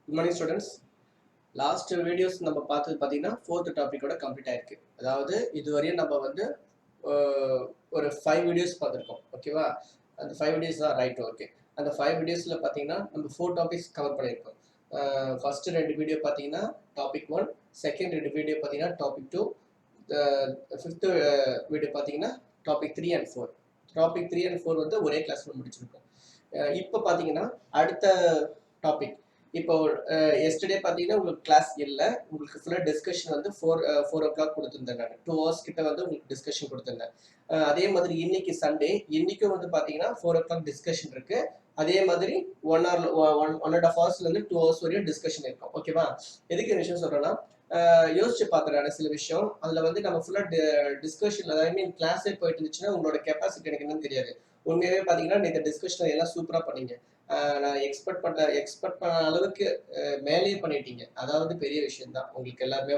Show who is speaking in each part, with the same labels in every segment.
Speaker 1: Good morning students. Last videos நம்ம பார்த்தது பார்த்தீங்கன்னா ஃபோர்த் டாப்பிக்கோட கம்ப்ளீட் ஆயிருக்கு. அதாவது இதுவரையும் நம்ம வந்து ஒரு 5 வீடியோஸ் பார்த்துருக்கோம். ஓகேவா? அந்த 5 வீடியோஸ் தான் ரைட். ஓகே. அந்த 5 வீடியோஸில் பார்த்தீங்கன்னா நம்ம 4 டாபிக்ஸ் கவர் பண்ணியிருக்கோம். ஃபர்ஸ்ட் 2 வீடியோ பார்த்தீங்கன்னா டாபிக் 1, செகண்ட் 2 வீடியோ பார்த்தீங்கன்னா டாபிக் 2, ஃபிஃப்த் வீடியோ பார்த்தீங்கன்னா டாபிக் 3 அண்ட் 4. டாபிக் 3 அண்ட் 4 வந்து ஒரே கிளாஸில் முடிச்சிருக்கோம். இப்போ பார்த்தீங்கன்னா அடுத்த டாபிக் இப்போ எஸ்டர்டே பார்த்தீங்கன்னா உங்களுக்கு கிளாஸ் இல்லை, உங்களுக்கு ஃபுல்லாக டிஸ்கஷன் வந்து 4 o'clock கொடுத்துருந்தேன். நான் 2 hours கிட்ட வந்து உங்களுக்கு டிஸ்கஷன் கொடுத்துருந்தேன். அதே மாதிரி இன்னைக்கு சண்டே, இன்னைக்கும் வந்து பார்த்தீங்கன்னா 4 o'clock டிஸ்கஷன் இருக்கு. அதே மாதிரி 1.5 ஹவர்ஸ்லேருந்து 2 hours வரையும் டிஸ்கஷன் இருக்கும். ஓகேவா? எதுக்கு இந்த விஷயம் சொல்றேன்னா, யோசிச்சு பார்க்குறேன் சில விஷயம். அதில் வந்து நம்ம ஃபுல்லாக டிஸ்கஷன், ஐ மீன் கிளாஸே போயிட்டு இருந்துச்சுன்னா உங்களோட கெப்பாசிட்டி எனக்கு என்னன்னு தெரியாது. உண்மையாகவே பார்த்தீங்கன்னா இந்த டிஸ்கஷன் எல்லாம் சூப்பராக பண்ணீங்க. நான் எக்ஸ்பெக்ட் பண்ண அளவுக்கு மேலேயே பண்ணிட்டீங்க. அதாவது பெரிய விஷயம் தான். உங்களுக்கு எல்லாருமே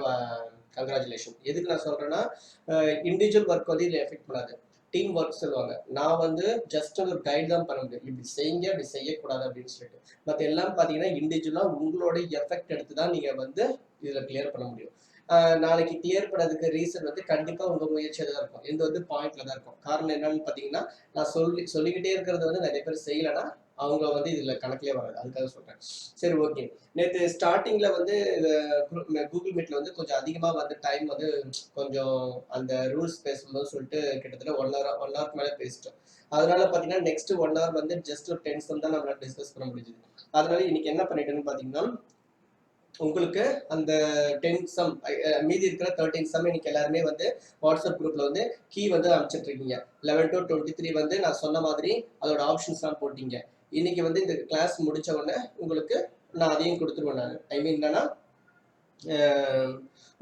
Speaker 1: கங்க்ராச்சுலேஷன். எதுக்கு நான் சொல்றேன்னா, இண்டிவிஜுவல் ஒர்க் வந்து இதில் எஃபெக்ட் பண்ணாது. டீம் ஒர்க் சொல்லுவாங்க. நான் வந்து ஜஸ்ட் ஒரு கைட் தான் பண்ண முடியும். இப்படி செய்யுங்க, இப்படி செய்யக்கூடாது அப்படின்னு சொல்லிட்டு. மற்ற எல்லாம் பார்த்தீங்கன்னா இண்டிவிஜுவலா உங்களோட எஃபெக்ட் எடுத்து தான் நீங்க வந்து இதில் கிளியர் பண்ண முடியும். நாளைக்கு கிளியர் பண்ணதுக்கு ரீசன் வந்து கண்டிப்பா உங்க முயற்சியாக தான் இருக்கும். இது வந்து பாயிண்ட்ல தான் இருக்கும். காரணம் என்னன்னு பார்த்தீங்கன்னா, நான் சொல்லிக்கிட்டே இருக்கிறது வந்து நிறைய பேர் செய்யலைன்னா அவங்க வந்து இதுல கணக்கிலே வராது. அதுக்காக சொல்றேன். சரி, ஓகே. நேற்று ஸ்டார்டிங்ல வந்து கூகுள் மீட்ல வந்து கொஞ்சம் அதிகமா வந்து டைம் வந்து கொஞ்சம் அந்த ரூல்ஸ் பேசும்போது சொல்லிட்டு கிட்டத்தட்ட 1 hour மேல பேசிட்டோம். அதனால பாத்தீங்கன்னா நெக்ஸ்ட் 1 hour வந்து ஜஸ்ட் ஒரு 10 சம் தான் நம்மளால டிஸ்கஸ் பண்ண முடிஞ்சது. அதனால இன்னைக்கு என்ன பண்ணிட்டேன்னு பாத்தீங்கன்னா, உங்களுக்கு அந்த 10 சம் மீதி இருக்கிற 13 சம் இன்னைக்கு எல்லாருமே வந்து வாட்ஸ்அப் குரூப்ல வந்து கீ வந்து அனுப்பிச்சிட்டு இருக்கீங்க. 11 to 23 வந்து நான் சொன்ன மாதிரி அதோட ஆப்ஷன்ஸ்லாம் போட்டீங்க. இன்னைக்கு வந்து இந்த கிளாஸ் முடிச்ச உடனே உங்களுக்கு நான் அதையும் கொடுத்துருவேன். நான் ஐ மீன் என்னன்னா,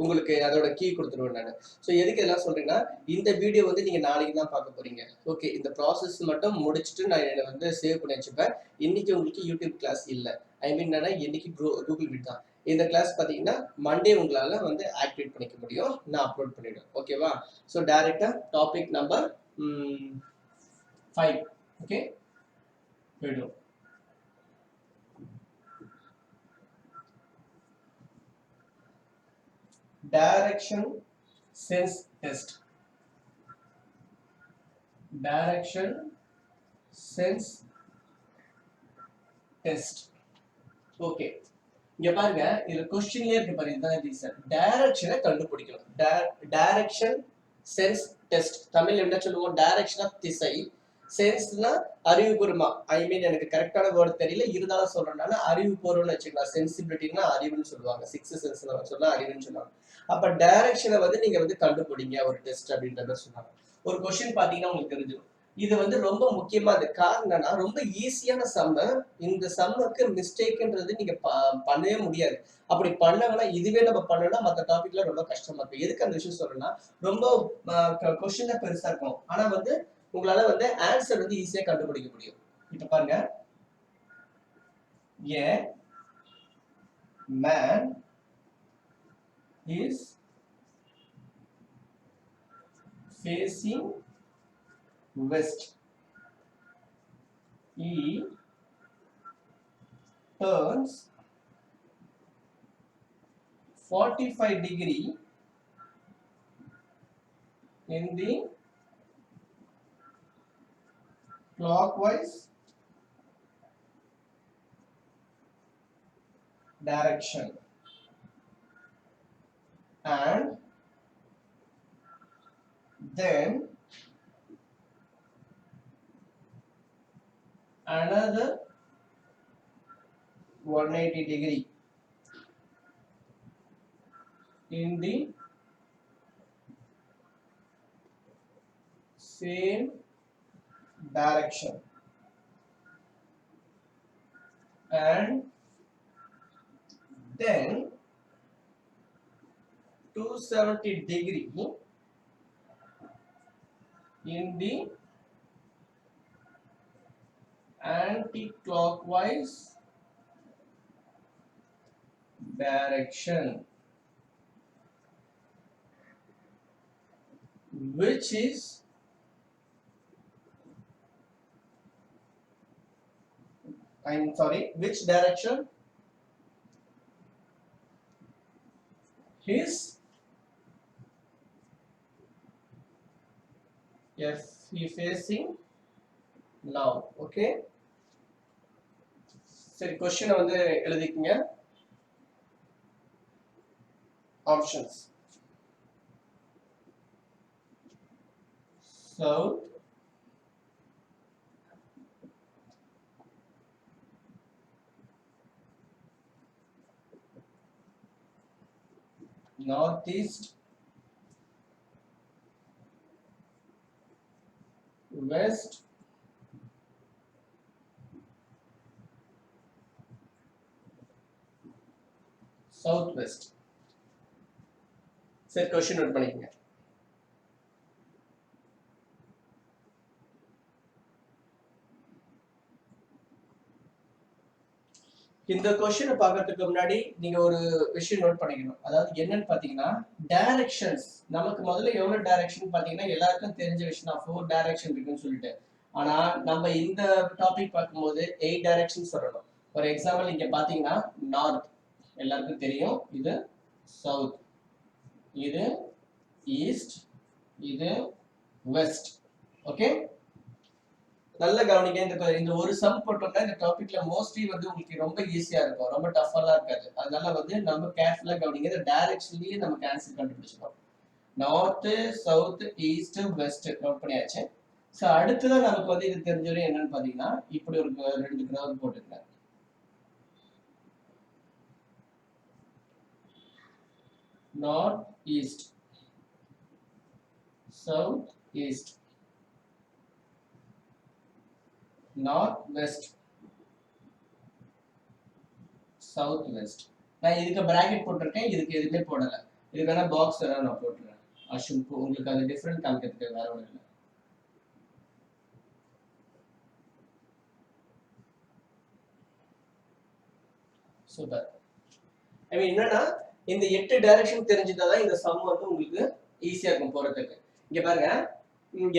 Speaker 1: உங்களுக்கு அதோட கீ கொடுத்துருவேன் நான். ஸோ எதுக்கு எல்லாம் சொல்றேன்னா, இந்த வீடியோ வந்து நீங்க நாளைக்கு தான் பார்க்க போறீங்க. ஓகே, இந்த ப்ராசஸ் மட்டும் முடிச்சுட்டு நான் என்னை வந்து சேவ் பண்ணி வச்சுப்பேன். இன்னைக்கு உங்களுக்கு யூடியூப் கிளாஸ் இல்லை. ஐ மீன் என்னன்னா, இன்னைக்கு கூகுள் மீட் தான். இந்த கிளாஸ் பார்த்தீங்கன்னா மண்டே உங்களால வந்து ஆக்டிவேட் பண்ணிக்க முடியும். நான் அப்லோட் பண்ணிடுவேன். ஓகேவா? ஸோ டைரக்டா டாபிக் நம்பர் 5 ஓகே போயிடும். Direction sense test. Direction sense test. Okay, இங்க பாருங்க, இதுல क्वेश्चनலயே இருக்கு பாருங்க. இதுதான் ரீசன். டைரக்ஷனை கண்டுபிடிக்கணும். Direction sense test. தமிழ்ல என்ன சொல்லுவோம்? டைரக்ஷனா திசை, சென்ஸ்னா அறிவுபூர்வமா. ஐ மீன் எனக்கு கரெக்டான வேர்ட் தெரியல, இருந்தாலும் சொல்றேன். அறிவுபூர்வம்னு வச்சுக்கலாம். சென்சிபிலிட்டினா அறிவுன்னு சொல்லுவாங்க. 6 சென்ஸ்ல சொன்னா அறிவுன்னு சொல்லுவாங்க. அப்ப டைரக்ஷனை வந்து நீங்க வந்து கண்டுபிடிங்க ஒரு டெஸ்ட் அப்படின்றத சொன்னாங்க. ஒரு क्वेश्चन பாத்தீங்கன்னா உங்களுக்கு தெரிஞ்சிடும். இது வந்து ரொம்ப முக்கியமான காரணம்னா, ரொம்ப ஈஸியான சம்ம. இந்த சம்முக்கு மிஸ்டேக்ன்றது நீங்க பண்ணவே முடியாது. அப்படி பண்ணாங்கன்னா, இதுவே நம்ம பண்ணோம்னா மற்ற டாபிக்ல ரொம்ப கஷ்டமா இருக்கும். எதுக்கு அந்த விஷயம் சொல்றேன்னா, ரொம்ப கொஸ்டின் பெருசா இருக்கும். ஆனா வந்து உங்களால வந்து ஆன்சர் வந்து ஈஸியா கண்டுபிடிக்க முடியும். இப்ப பாருங்க, a man is facing west. He turns 45 degree in the clockwise direction and then another 180 degree in the same direction and then 270 degree in the anti-clockwise direction, which is which direction? is he facing now? Okay, சரி question வந்து எழுதிக்கங்க. Options south, northeast, west, southwest. சரி question note பண்ணிக்கங்க. இந்த question பார்க்கிறதுக்கு முன்னாடி நீங்க ஒரு விஷயம் நோட் பண்ணிக்கணும். அதாவது என்னன்னு பாத்தீங்கன்னா டைரக்ஷன்ஸ் நமக்கு முதல்ல எவ்வளவு டைரக்ஷன் பாத்தீங்கன்னா எல்லாருக்கும் தெரிஞ்ச விஷயம் தான் 4 டைரக்ஷன் இருக்குன்னு சொல்லிட்டு. ஆனா நம்ம இந்த டாபிக் பார்க்கும்போது 8 டைரக்ஷன் சொல்லணும். ஃபார் எக்ஸாம்பிள் இங்க பாத்தீங்கன்னா நார்த் எல்லாருக்கும் தெரியும், இது சவுத், இது ஈஸ்ட், இது வெஸ்ட். ஓகே, நல்ல கவனிக்க. இந்த ஒரு சம் போட்டோம்னா இந்த டாபிக்ல மோஸ்ட்லி வந்து உங்களுக்கு ரொம்ப ஈஸியா இருக்கும், ரொம்ப டஃபெல்லாம் இருக்காது. அதனால வந்து நம்ம கேர்ஃபுல்லா கவனிங்க. இந்த டைரக்ஷன்லயே நமக்கு ஆன்சர் கண்டுபிடிச்சிடும். North, south, east, west note பண்ணியாச்சு. ஸோ அடுத்ததான் நமக்கு வந்து இது தெரிஞ்சவரை என்னன்னு பாத்தீங்கன்னா இப்படி ஒரு 2 கிராஃப் போட்டுருக்கேன். North east, south east, north west, south west. நான் இதுக்கு பிராக்கெட் போட்டிருக்கேன், இதுக்கு எதுவுமே போடல. இதுக்கான பாக்ஸ் எல்லாம் நான் போட்டுறேன். அஷும் உங்களுக்கு அது டிஃபரெண்ட் காமிக்கிறதுக்கு வேற ஒன்றும் இல்லை. சூப்பர். ஐ மீன் என்னன்னா இந்த 8 டைரக்ஷன் தெரிஞ்சுதான் இந்த சம் வந்து உங்களுக்கு ஈஸியா இருக்கும் போறதுக்கு. இங்க பாருங்க,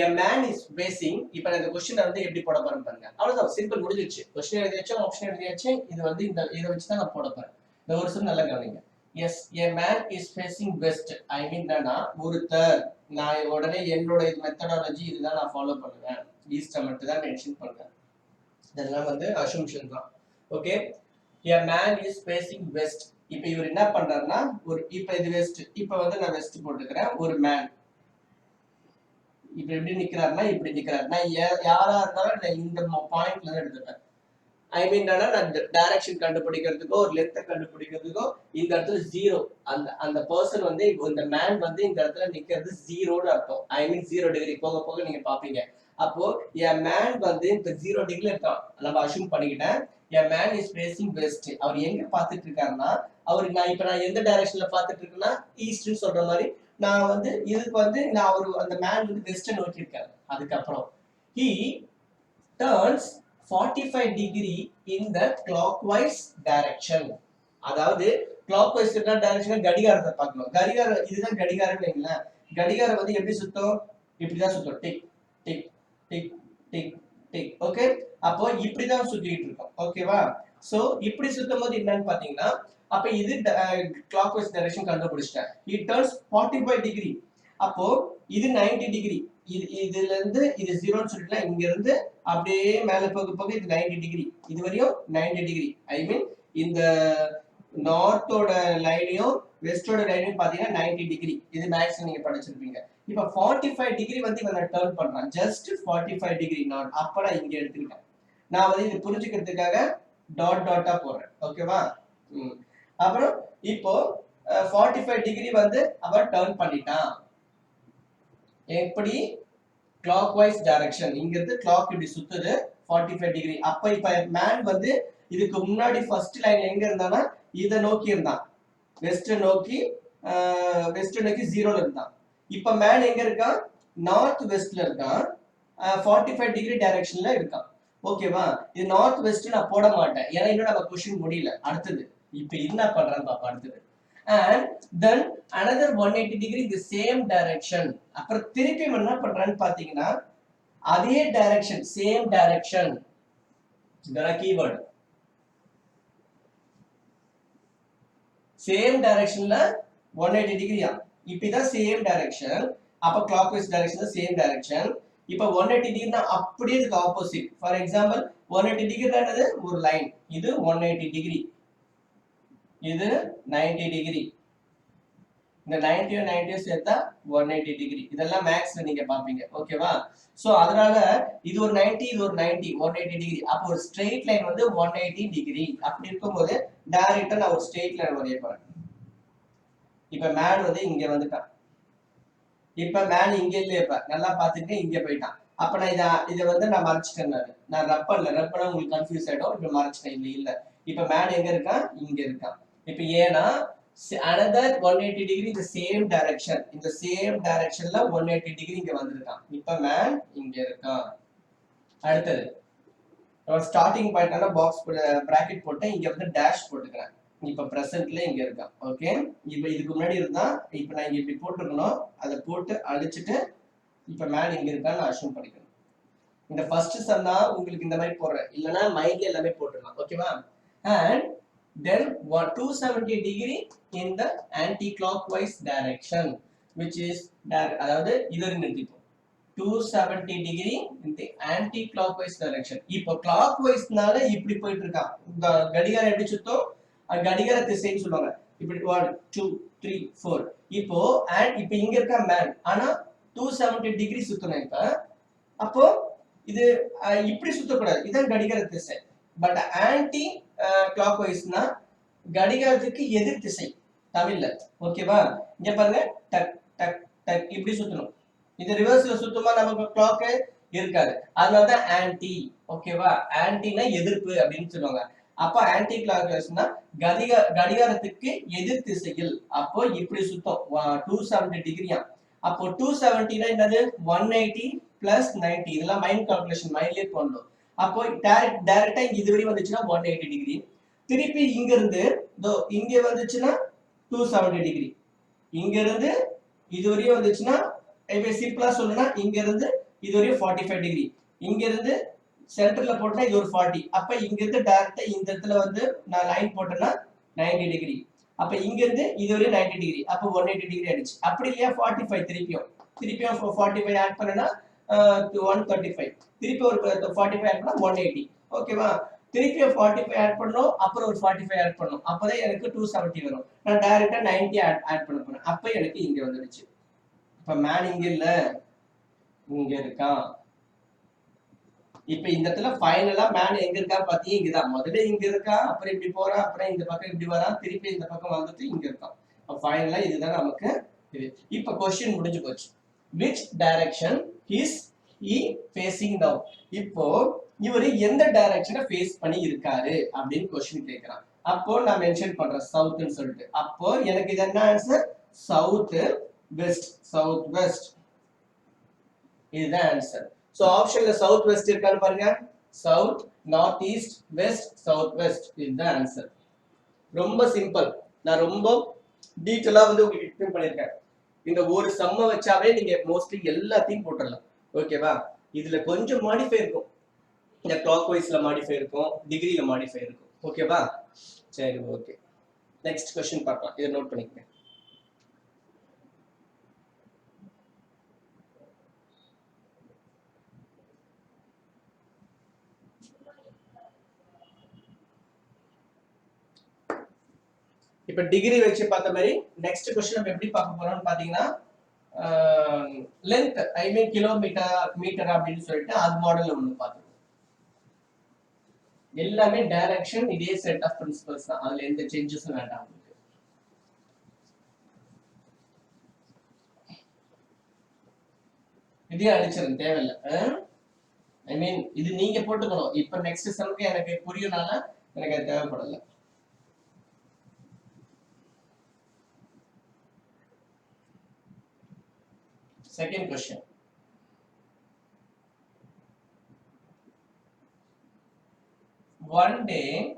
Speaker 1: a man is facing. இப்போ இந்த क्वेश्चन வந்து எப்படி போட போறேன்னு பாருங்க. அவ்வளவுதான், சிம்பிள், முடிஞ்சிருச்சு. क्वेश्चन எழுதியாச்சு, ஆப்ஷன் எழுதியாச்சு. இது வந்து இந்த இத வச்சு தான் நான் போட போறேன். இந்த ஒரு சம் நல்லா கவனிங்க. Yes, a man is facing west. I mean என்னன்னா ஒருத்தர், நான் உடனே என்னோட இது மெத்தடாலஜி இதுதான் நான் ஃபாலோ பண்ணுவேன். ஈஸ்ட் மட்டும் தான் மென்ஷன் பண்றேன். இதெல்லாம் வந்து அசம்ப்ஷன் தான். Okay, a man is facing west. இப்போ இவர் என்ன பண்றாருன்னா இப்போ இது வெஸ்ட், இப்போ வந்து நான் வெஸ்ட் போட்டுக்கிறேன். ஒரு மேன் இப்ப எப்படி நிக்கிறாருன்னா இப்படி நிக்கிறாரு. நான் யாரா இருந்தாலும் நான் இந்த பாயிண்ட்ல தான் எடுத்துப்பேன். ஐ மீன் நான் டைரக்ஷன் கண்டுபிடிக்கிறதுக்கோ ஒரு லென்த்தை கண்டுபிடிக்கிறதுக்கோ இந்த இடத்துல ஜீரோ, அந்த பர்சன் வந்து இந்த மேன் வந்து இந்த இடத்துல நிக்கிறது ஜீரோன்னு அர்த்தம். ஐ மீன் 0 டிகிரி. போக போக நீங்க பாப்பீங்க. அப்போ என் மேன் வந்து இப்ப 0 டிகிரில இருக்கான். நம்ம அஷ்யூம் பண்ணிக்கிட்டேன். என் மேன் இஸ் ஃபேசிங் வெஸ்ட். அவர் எங்க பாத்துட்டு இருக்காருன்னா நான் எந்த டைரக்ஷன்ல பாத்துட்டு இருக்கேன்னா ஈஸ்ட்னு சொல்ற மாதிரி நான் வந்து இதுக்கு வந்து நான் அந்த மேன் வந்து வெஸ்ட் நோக்கி இருக்காரு. அதுக்கப்புறம் he turns 45 degree in the clockwise direction. அதாவது clockwise டைரக்ஷன் கடிகாரத்தை பார்க்கணும். கடிகாரம் இதுதான் கடிகாரம் வைங்களேன். கடிகாரம் வந்து எப்படி சுத்தும்? இப்படிதான் சுத்தும். Tick tick tick tick tick. Okay, அப்போ இப்படிதான் சுத்திட்டு இருக்கோம். ஓகேவா? சோ இப்படி சுத்தும் போது என்னன்னு பாத்தீங்கன்னா அப்ப இது clockwise direction கண்டுபிடிச்சிட்டேன். it turns 45 degree. அப்போ இது 90 டிகிரி. இதுல இருந்து இது 0ன்னு சொல்லிட்டேன். இங்க இருந்து அப்படியே மேல போக போக இது 90 டிகிரி. இது வரையும் 90 டிகிரி. ஐ மீன் இந்த நார்த்தோட லைனையும் வெஸ்டோட லைனையும் பாத்தீங்கன்னா 90 டிகிரி. இது மேக்ஸ் நீங்க படிச்சிருப்பீங்க. இப்ப 45 டிகிரி வந்து இவன் டர்ன் பண்றான். Just 45 degree not. அப்ப நான் இங்க எடுத்துக்கிட்டேன். நான் வந்து இது புரிஞ்சுக்கிறதுக்காக டாட் டாட்டா போடுறேன். ஓகேவா? அப்புறம் இப்போ 45 டிகிரி வந்து அவன் டர்ன் பண்ணிட்டான். எப்படி? clockwise direction. இங்க இருந்து clock இப்படி சுத்துது 45 டிகிரி. அப்ப இப்ப மேன் வந்து இதுக்கு முன்னாடி ஃபர்ஸ்ட் லைன் எங்க இருந்தானா இத நோக்கி இருந்தான். வெஸ்ட் நோக்கி 0ல இருந்தான். இப்ப மேன் எங்க இருக்கான்? நார்த் வெஸ்ட்ல இருக்கான். 45 டிகிரி டைரக்ஷன்ல இருக்கான். ஓகேவா? இது நார்த் வெஸ்ட் நான் போட மாட்டேன். ஏன்னா இன்னும் நம்ம क्वेश्चन முடியல. அடுத்தது இப்ப என்ன பண்றான்னு பாப்பா. அடுத்தது and then another 180 degree in the same direction. அப்புறம் திருப்பி என்ன பண்றான்னு பாத்தீங்கன்னா அதே டைரக்ஷன், சேம் டைரக்ஷன். இதெல்லாம் கீவேர்ட். சேம் டைரக்ஷன்ல 180 டிகிரியா இப்படிதான் சேம் டைரக்ஷன் அப்ப clockwise direction same direction இப்ப 180 டிகிரினா அப்படியே இதுக்கு ஆப்போசிட் ஃபார் எக்ஸாம்பிள் 180 டிகிரி என்னது ஒரு லைன் இது 180 டிகிரி இது 90 டிகிரி இந்த 90 90 சேர்த்தா 180 டிகிரி இதெல்லாம் மேக்ஸ்ல நீங்க பாப்பீங்க ஓகேவா சோ அதனால இது ஒரு 90 இது ஒரு 90 180 டிகிரி அப்ப ஒரு ஸ்ட்ரெயிட் லைன் வந்து 180 டிகிரி அப்படி இருக்கும்போது டைரக்டா நான் ஒரு ஸ்ட்ரெயிட் லைன் வரைய போறேன் இப்ப மேன் வந்து இங்க வந்துட்டான் இப்ப மேன் இங்க இல்ல இப்ப நல்லா பாத்துட்டு இங்க போயிட்டான் அப்ப நான் இத வந்து நான் மறைச்சிட்டேன் நான் ரப்பனா உங்களுக்கு கன்ஃபியூஸ் ஆயிடும் இப்ப மறைச்சிட்டேன் இல்ல இப்ப மேன் எங்க இருக்கான் இங்க இருக்கான் இப்ப ஏன்னா another 180 degree in the same direction in the same directionல 180 degree இங்க வந்திருக்கான் இப்ப மேன் இங்க இருக்கான் அடுத்தது ஸ்டார்டிங் பாயிண்டான பாக்ஸ் பிராக்கெட் போட்டேன் இங்க வந்து டேஷ் போட்டுக்கிறேன் இப்ப பிரசன்ட்ல இங்க இருக்கான் ஓகே இப்ப இதுக்கு முன்னாடி இருந்தா இப்ப நான் இங்க இப்படி போட்டுக்கணும் அதை போட்டு அழிச்சிட்டு இப்ப மேன் இங்க இருக்கான்னு அஷ்யூம் பண்ணிக்கணும் இந்த ஃபர்ஸ்ட் சன்னா உங்களுக்கு இந்த மாதிரி போடுறேன் இல்லனா மைண்ட்ல எல்லாமே போட்டுடலாம் ஓகேவா and then 270 degree in the anti-clockwise direction which is அதாவது இது நிறுத்திப்போம் 270 degree in the anti-clockwise direction இப்போ clockwise-னால இப்படி போயிட்டு இருக்கான் இந்த கடிகாரம் எப்படி சுத்தும் கடிகார திசைன்னு சொல்லுவாங்க இப்படி 1 2 3 4 இப்போ இப்போ இங்க இருக்க மேன் ஆனா 270 டிகிரி சுத்தணும் இப்ப அப்போ இது இப்படி சுத்தக்கூடாது இதான் கடிகார திசை பட் ஆன்டி கிளாக்வைஸ்னா கடிகாரத்துக்கு எதிர் திசை தமிழ்ல ஓகேவா இங்க பாருங்க டக் டக் டக் இப்படி சுத்தணும் இது ரிவர்ஸ்ல சுத்தமா நமக்கு கிளாக் இருக்காது அதனாலதான் ஆன்டி ஓகேவா ஆன்டினா எதிர்ப்பு அப்படின்னு சொல்லுவாங்க அப்ப ஆன்டி கிளாக்வைஸ்னா கடிகாரத்துக்கு எதிர் திசையில் அப்போ இப்படி சுத்தம் 270 டிகிரியா அப்போ 270 என்னது 180 பிளஸ் 90 இதெல்லாம் மைண்ட் கால்குலேஷன் மைண்ட்லயே பண்ணணும் அப்போ டைரக்டா இது வரை வந்துச்சுன்னா 180 டிகிரி திருப்பி இங்க இருந்து இங்க வந்துச்சுன்னா 270 டிகிரி இங்க இருந்து இது வரையும் வந்துச்சுன்னா இப்ப சிம்பிளா சொல்லணும்னா இங்க இருந்து இது வரையும் 45 டிகிரி இங்க இருந்து சென்டர்ல போட்டா இது ஒரு 40 அப்ப இங்க இருந்து டைரக்டா இந்த இடத்துல வந்து நான் லைன் போட்டேன்னா 90 டிகிரி அப்ப இங்க இருந்து இது வரையும் 90 டிகிரி அப்ப 180 டிகிரி ஆயிடுச்சு அப்படி இல்லையா 45 திருப்பியும் 45 ஆட் பண்ணனா 135 திருப்பி ஒரு 45 ஆட் பண்ணா 180 ஓகேவா திருப்பி 45 ஆட் பண்ணனும் அப்புறம் ஒரு 45 ஆட் பண்ணனும் அப்பதான் எனக்கு 270 வரும் நான் டைரக்டா 90 ஆட் பண்ண போறேன் அப்ப எனக்கு இங்க வந்துருச்சு இப்ப மேன் இங்க இல்ல இங்க இருக்கான் இப்ப இந்த இடத்துல ஃபைனலா மேன் எங்க இருக்கா பாத்தீங்க இங்கதான் முதல்ல இங்க இருக்கா அப்புறம் இப்படி போறான் அப்புறம் இந்த பக்கம் இப்படி வரான் திருப்பி இந்த பக்கம் வந்துட்டு இங்க இருக்கான் ஃபைனலா இதுதான் நமக்கு இப்ப क्वेश्चन முடிஞ்சு போச்சு which direction is he facing now இப்போ இவரு எந்த டைரக்ஷனை ஃபேஸ் பண்ணி இருக்காரு அப்படின்னு क्वेश्चन கேக்குறான் அப்போ நான் மென்ஷன் பண்றேன் சவுத்னு சொல்லிட்டு அப்போ எனக்கு இது என்ன ஆன்சர் சவுத் வெஸ்ட் இதுதான் ஆன்சர் சோ ஆப்ஷன்ல சவுத் வெஸ்ட் இருக்கான்னு பாருங்க south north east west south west இதுதான் ஆன்சர் ரொம்ப சிம்பிள் நான் ரொம்ப டீடைலா வந்து உங்களுக்கு எக்ஸ்பிளைன் பண்ணிருக்கேன் இந்த ஒரு சம்ம வச்சாவே நீங்க மோஸ்ட்லி எல்லாத்தையும் போட்டுடலாம் ஓகேவா இதுல கொஞ்சம் மாடிஃபை இருக்கும் இந்த கிளாக் வைஸ்ல மாடிஃபை இருக்கும் டிகிரில மாடிஃபை இருக்கும் ஓகேவா சரி ஓகே நெக்ஸ்ட் क्वेश्चन பார்க்கலாம் இத நோட் பண்ணிக்கங்க இப்ப டிகிரி வச்சு பார்த்த மாதிரி நெக்ஸ்ட் क्वेश्चन நம்ம எப்படி பார்க்க போறோம்னு பாத்தீங்கன்னா லெந்த் ஐ மீன் மீட்டர் அப்படின்னு சொல்லிட்டு அது மாடல்ல ஒன்னு பார்த்துருக்கோம் எல்லாமே டைரக்ஷன் இதே செட் ஆஃப் பிரின்சிபல்ஸ் தான் அதுல எந்த சேஞ்சஸும் வேண்டாம் உங்களுக்கு இதே அடிச்சிரும் தேவையில்லை ஐ மீன் இது நீங்க போட்டுக்கணும் இப்ப நெக்ஸ்ட் சம்க்கு எனக்கு புரியனால எனக்கு அது தேவைப்படல second question one day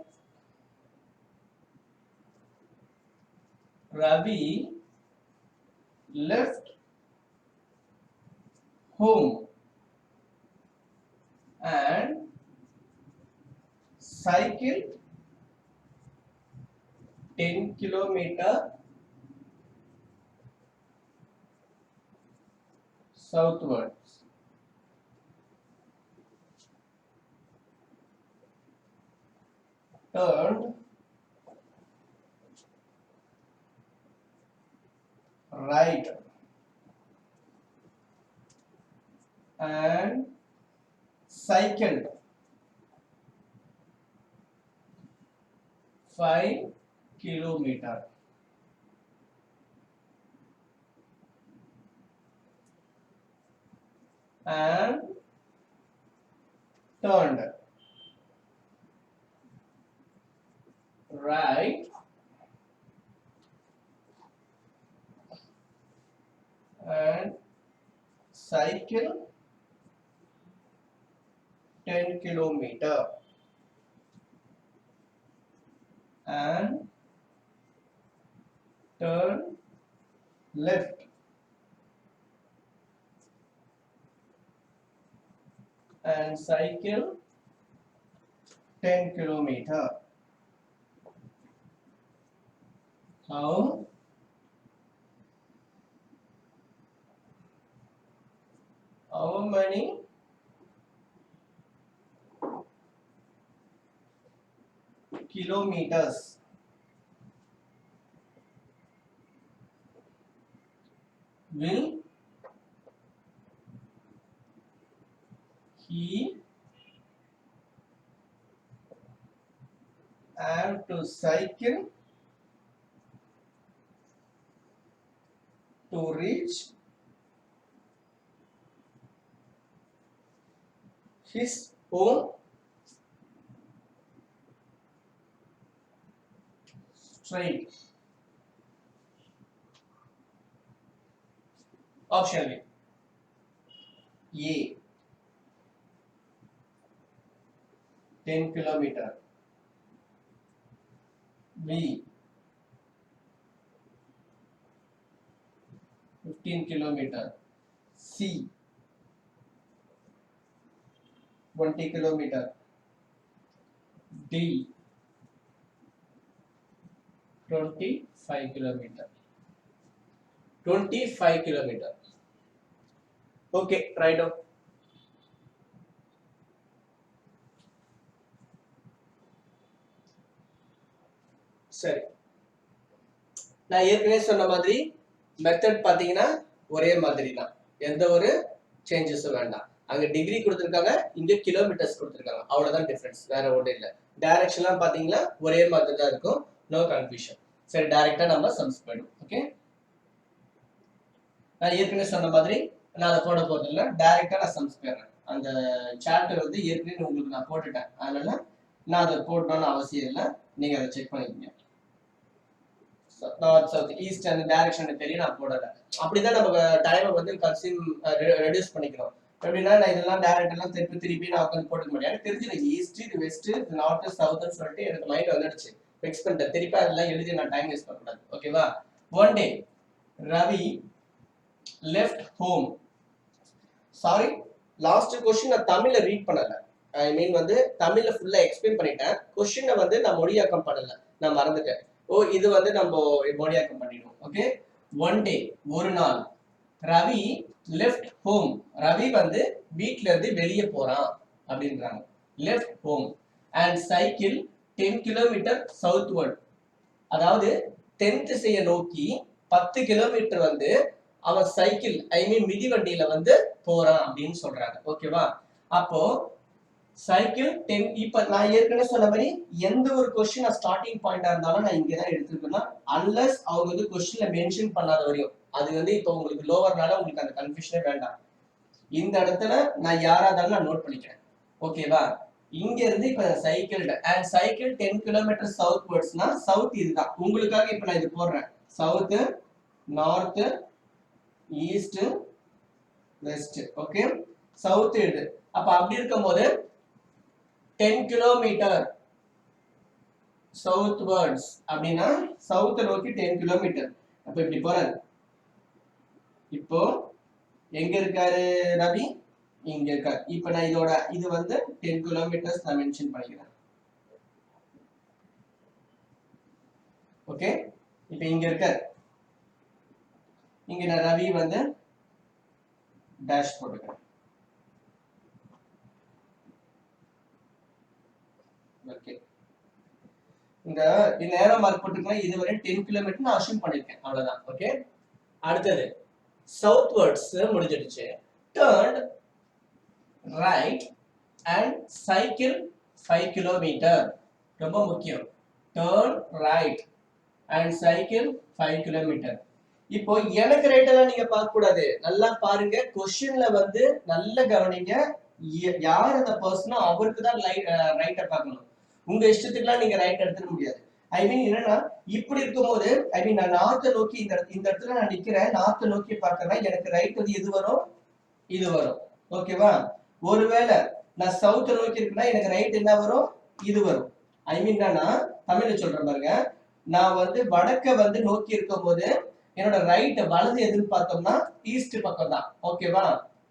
Speaker 1: Ravi left home and cycled 10 kilometers southwards. Turned right and cycled 5 kilometers. And turned right and cycle 10 kilometers and turn left and cycle 10 kilometers. How many kilometers will he have to cycle to reach his home straight? Option A 10 kilometers, B 15 kilometers, C 20 kilometers, D 25 kilometers. 25 kilometers. Okay, write down. சரி, நான் ஏற்கனவே சொன்ன மாதிரி method பாத்தீங்கன்னா ஒரே மாதிரி தான், எந்த ஒரு சேஞ்சஸும் வேண்டாம். அங்க டிகிரி கொடுத்துருக்காங்க, இங்க கிலோமீட்டர்ஸ் கொடுத்துருக்காங்க, அவ்வளவுதான் டிஃபரன்ஸ், வேற ஒன்றும் இல்லை. டைரக்ஷன்லாம் பாத்தீங்கன்னா ஒரே மாதிரி தான் இருக்கும், நோ கன்ஃபியூஷன். சரி, டைரக்டா நம்ம சம்ஸ் போயிடும். ஓகே, நான் ஏற்கனவே சொன்ன மாதிரி நான் அதை போட போறது இல்லை, டைரக்டா நான் சம்ஸ் போயிடுறேன். அந்த சாப்டர் வந்து ஏற்கனவே உங்களுக்கு நான் போட்டுட்டேன், அதனால நான் அதை போடணும்னு அவசியம் இல்லை, நீங்க அதை செக் பண்ணிக்கங்க. நார்த் சவுத் ஈஸ்ட் அந்த டைரக்ஷன் தெரியும், நான் போடல. அப்படிதான் நம்ம டைமை வந்து கன்சியூம் ரெடியூஸ் பண்ணிக்கிறோம். எப்படின்னா நான் இதெல்லாம் டைரக்ட் எல்லாம் திருப்பி நான் உட்காந்து போட்டுக்க முடியாது, தெரிஞ்சிருக்கு ஈஸ்ட் இது வெஸ்ட் இது நார்த் சவுத்னு சொல்லிட்டு எனக்கு மைண்ட் வந்துடுச்சு, ஃபிக்ஸ் பண்ணிட்டேன். திருப்பி அதெல்லாம் எழுதி நான் டைம் வேஸ்ட் பண்ணக்கூடாது. ஓகேவா? One day Ravi left home. Sorry, last question நான் தமிழ்ல ரீட் பண்ணல, ஐ மீன் வந்து தமிழ்ல ஃபுல்லா எக்ஸ்பிளைன் பண்ணிட்டேன், क्वेश्चனை வந்து நான் மொழியாக்கம் பண்ணல, நான் மறந்துட்டேன். ஓ, இது வந்து நம்ம மொழியாக்கம் பண்ணிடுவோம். ஓகே, ஒன் டே ஒரு நாள், ரவி லெஃப்ட் ஹோம், ரவி வந்து வீட்ல இருந்து வெளியே போறான் அப்படின்றாங்க. Left home and cycle 10 kilometre southward, அதாவது தென் திசையை நோக்கி 10 கிலோமீட்டர் வந்து அவன் சைக்கிள் ஐ மீன் மிதிவண்டியில வந்து போறான் அப்படின்னு சொல்றாங்க. ஓகேவா? அப்போ சைக்கிள் 10, இப்ப நான் ஏற்கனவே சொன்ன மாதிரி எந்த ஒரு கொஸ்டின் ஸ்டார்டிங் பாயிண்டா இருந்தாலும் நான் இங்கதான் எடுத்துருக்கேன்னா, அன்லஸ் அவங்க வந்து கொஸ்டின்ல மென்ஷன் பண்ணாத வரையும், அது வந்து இப்ப உங்களுக்கு லோவர்னால உங்களுக்கு அந்த கன்ஃபியூஷனே வேண்டாம். இந்த இடத்துல நான் யாரா இருந்தாலும் நான் நோட் பண்ணிக்கிறேன். ஓகேவா? இங்க இருந்து இப்ப சைக்கிள் அண்ட் சைக்கிள் 10 கிலோமீட்டர் சவுத் வேர்ட்ஸ்னா சவுத் இதுதான் உங்களுக்காக. இப்ப நான் இது போடுறேன், south, north, east, west. Okay, south இது. அப்ப அப்படி இருக்கும்போது 10 கிலோமீட்டர் சவுத் வேர்ட்ஸ் அப்படின்னா சவுத் நோக்கி 10 கிலோமீட்டர். அப்ப இப்படி போறாரு. இப்போ எங்க இருக்காரு ரவி? இங்க இருக்காரு. இப்ப நான் இதோட இது வந்து 10 கிலோமீட்டர்ஸ் நான் மென்ஷன் பண்ணிக்கிறேன். ஓகே, இப்ப இங்க இருக்காரு. இங்க நான் ரவி வந்து டேஷ் போட்டுக்கிறேன். ஓகே, இந்த நேரம் மார்க் போட்டுருக்கேன். இதுவரை 10 கிலோமீட்டர் நான் அஷ்யூம் பண்ணிருக்கேன், அவ்வளவுதான். ஓகே, அடுத்தது சவுத்வர்ட்ஸ் முடிஞ்சிடுச்சு. Turn right and cycle 5 kilometre. ரொம்ப முக்கியம். Turn right and cycle 5 kilometre. இப்போ எனக்கு ரைட்டெல்லாம் நீங்க பார்க்க கூடாது, நல்லா பாருங்க. கொஸ்டின்ல வந்து நல்ல கவனிங்க. யார் அந்த பர்சனோ அவருக்கு தான் ரைட்டை பார்க்கணும். உங்க இஷ்டத்துக்குலாம் நீங்க ரைட் எடுத்துக்க முடியாது. ஐ மீன் என்னன்னா, இப்படி இருக்கும்போது ஐ மீன் நான் நார்த்தை நோக்கி இந்த இடத்துல நான் நிக்கிறேன், நார்த்தை நோக்கி பார்க்கறேன். எனக்கு ரைட் வந்து எது வரும்? இது வரும். ஓகேவா? ஒருவேளை நான் சவுத்தை நோக்கி இருக்குன்னா எனக்கு ரைட் என்ன வரும்? இது வரும். ஐ மீன் என்னன்னா, தமிழ்ல சொல்றேன் பாருங்க. நான் வந்து வடக்க வந்து நோக்கி இருக்கும் போது என்னோட ரைட் வலது எதுன்னு பார்த்தோம்னா ஈஸ்ட் பக்கம் தான். ஓகேவா?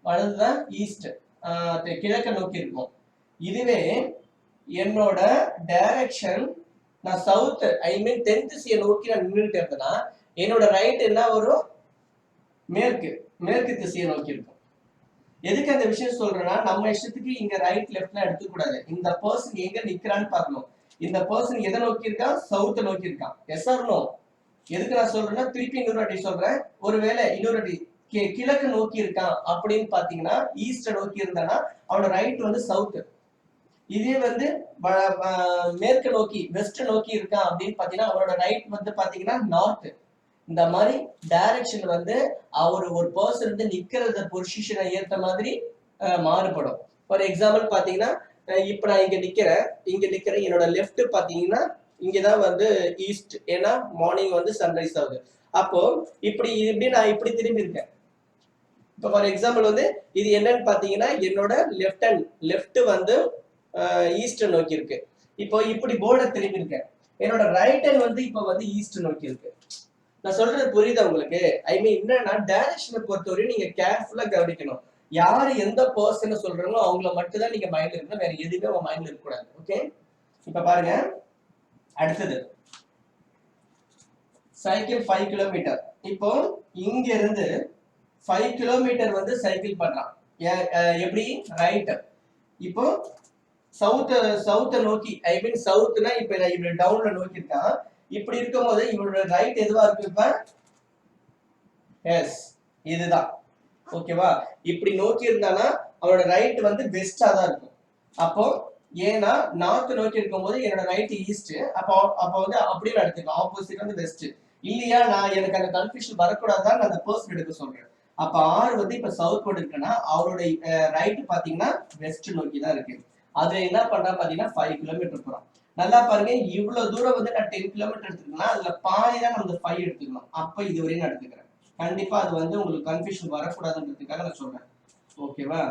Speaker 1: வலதுதான் ஈஸ்ட், கிழக்க நோக்கி இருக்கும். இதுவே என்னோட டைரக்ஷன் நான் சவுத் ஐ மீன் தென் திசையை நோக்கி நான் நின்றுட்டு இருந்தேன்னா என்னோட ரைட் என்ன வரும்? மேற்கு திசையை நோக்கி இருக்கும். எதுக்கு அந்த விஷயம் சொல்றேன்னா, நம்ம இஷ்டத்துக்கு இங்க ரைட் லெஃப்ட்லாம் எடுத்துக்க கூடாது. இந்த பர்சன் எங்க நிக்கிறான்னு பார்க்கணும். இந்த பர்சன் எதை நோக்கி இருக்கான்? சவுத்தை நோக்கி இருக்கான். Yes or no? எதுக்கு நான் சொல்றேன்னா, திருப்பி இன்னொரு வாட்டி சொல்றேன். ஒருவேளை இன்னொரு வாட்டி கிழக்கு நோக்கி இருக்கான் அப்படின்னு பாத்தீங்கன்னா, ஈஸ்ட நோக்கி இருந்தானா அவனோட ரைட் வந்து சவுத். இதே வந்து மேற்கு நோக்கி வெஸ்ட் நோக்கி இருக்கான் அப்படின்னு பாத்தீங்கன்னா அவனோட ரைட் வந்து பாத்தீங்கன்னா நார்த். இந்த மாதிரி டைரக்ஷன் வந்து ஒரு பர்சன் வந்து நிக்கிறத பொசிஷனை ஏற்ற மாதிரி மாறுபடும். ஃபார் எக்ஸாம்பிள் பாத்தீங்கன்னா, இப்ப நான் இங்க நிக்கிறேன். என்னோட லெஃப்ட் பாத்தீங்கன்னா இங்கதான் வந்து ஈஸ்ட், ஏன்னா மார்னிங் வந்து சன்ரைஸ் ஆகுது. அப்போ இப்படி நான் இப்படி திரும்பி இருக்கேன். இப்போ ஃபார் எக்ஸாம்பிள் வந்து இது என்னன்னு பாத்தீங்கன்னா, என்னோட லெஃப்ட் வந்து ஈஸ்ட் நோக்கி இருக்கு. இப்போ இப்படி போர்டை திரும்பி இருக்கேன். என்னோட ரைட் ஹேண்ட் வந்து இப்போ வந்து ஈஸ்ட் நோக்கி இருக்கு. நான் சொல்றது புரியுதா உங்களுக்கு? ஐ மீன் என்னன்னா, டைரக்ஷனை பொறுத்தவரையும் நீங்க கேர்ஃபுல்லா கவனிக்கணும். யாரு எந்த பர்சன் சொல்றாங்களோ அவங்கள மட்டும் தான் நீங்க மைண்ட்ல இருக்கணும், வேற எதுவுமே உங்க மைண்ட்ல இருக்க கூடாது. ஓகே, இப்ப பாருங்க. அடுத்தது சைக்கிள் 5 கிலோமீட்டர். இப்போ இங்க இருந்து 5 கிலோமீட்டர் வந்து சைக்கிள் பண்றான். எப்படி? ரைட். இப்போ சவுத்த நோக்கி ஐ மீன் சவுத்னா இப்ப இப்படி டவுன்ல நோக்கி இருக்கான். இப்படி இருக்கும் போது இவனோட ரைட் எதுவா இருக்கு? இப்ப எஸ், இதுதான். ஓகேவா? இப்படி நோக்கி இருந்தானா அவனோட ரைட் வந்து வெஸ்டா தான் இருக்கும். அப்போ ஏன்னா நார்த் நோக்கி இருக்கும் போது என்னோட ரைட் ஈஸ்ட். அப்போ வந்து அப்படியே எடுத்துக்கலாம். ஆப்போசிட் வந்து வெஸ்ட். இல்லையா? நான் எனக்கு அந்த கன்ஃபியூஷன் வரக்கூடாதான் நான் அந்த பர்சன் எடுக்க சொல்றேன். அப்ப ஆர் வந்து இப்ப சவுத் போர்டு இருக்குன்னா அவருடைய ரைட் பாத்தீங்கன்னா வெஸ்ட் நோக்கி தான் இருக்கு. அது என்ன பண்றா பாத்தீங்கன்னா 5 கிலோமீட்டர் போறோம். நல்லா பாருங்க, இவ்வளவு தூரம் வந்து நான் 10 கிலோமீட்டர் எடுத்துக்கலாம். அதுல பாதி தான் நம்ம 5 எடுத்துக்கணும். அப்ப இதுவரையும் நான் எடுத்துக்கிறேன். கண்டிப்பா அது வந்து உங்களுக்கு கன்ஃபியூஷன் வரக்கூடாதுன்றதுக்காக நான் சொல்றேன். ஓகேவா?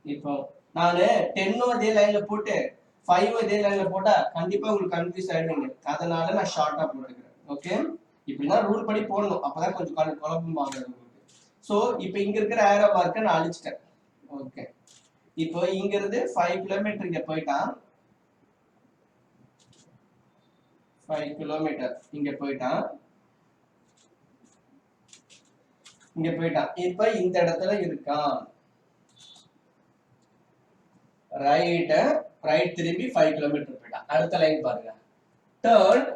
Speaker 1: இப்போ நானு 10 இதே லைன்ல போட்டு 5 இதே லைன்ல போட்டா கண்டிப்பா உங்களுக்கு கன்ஃபியூஸ் ஆயிடுவீங்க. அதனால நான் ஷார்ட்டா போட்டுக்கிறேன். ஓகே, இப்படிதான் ரூல் படி போடணும். அப்பதான் கொஞ்சம் குழப்பம் ஆகாது உங்களுக்கு. சோ இப்போ இங்க இருக்கிற ஏரோ மார்க்கை நான் அழிச்சிட்டேன். ஓகே, இப்போ இங்க இருந்து 5 கிலோமீட்டர் இங்க போயிட்டான். 5 கிலோமீட்டர் இங்க போயிட்டான். இப்ப இந்த இடத்துல இருக்கான். ரைட் திரும்பி 5 கிலோமீட்டர் போயிட்டான். அடுத்த லைன் பாருங்க. Turn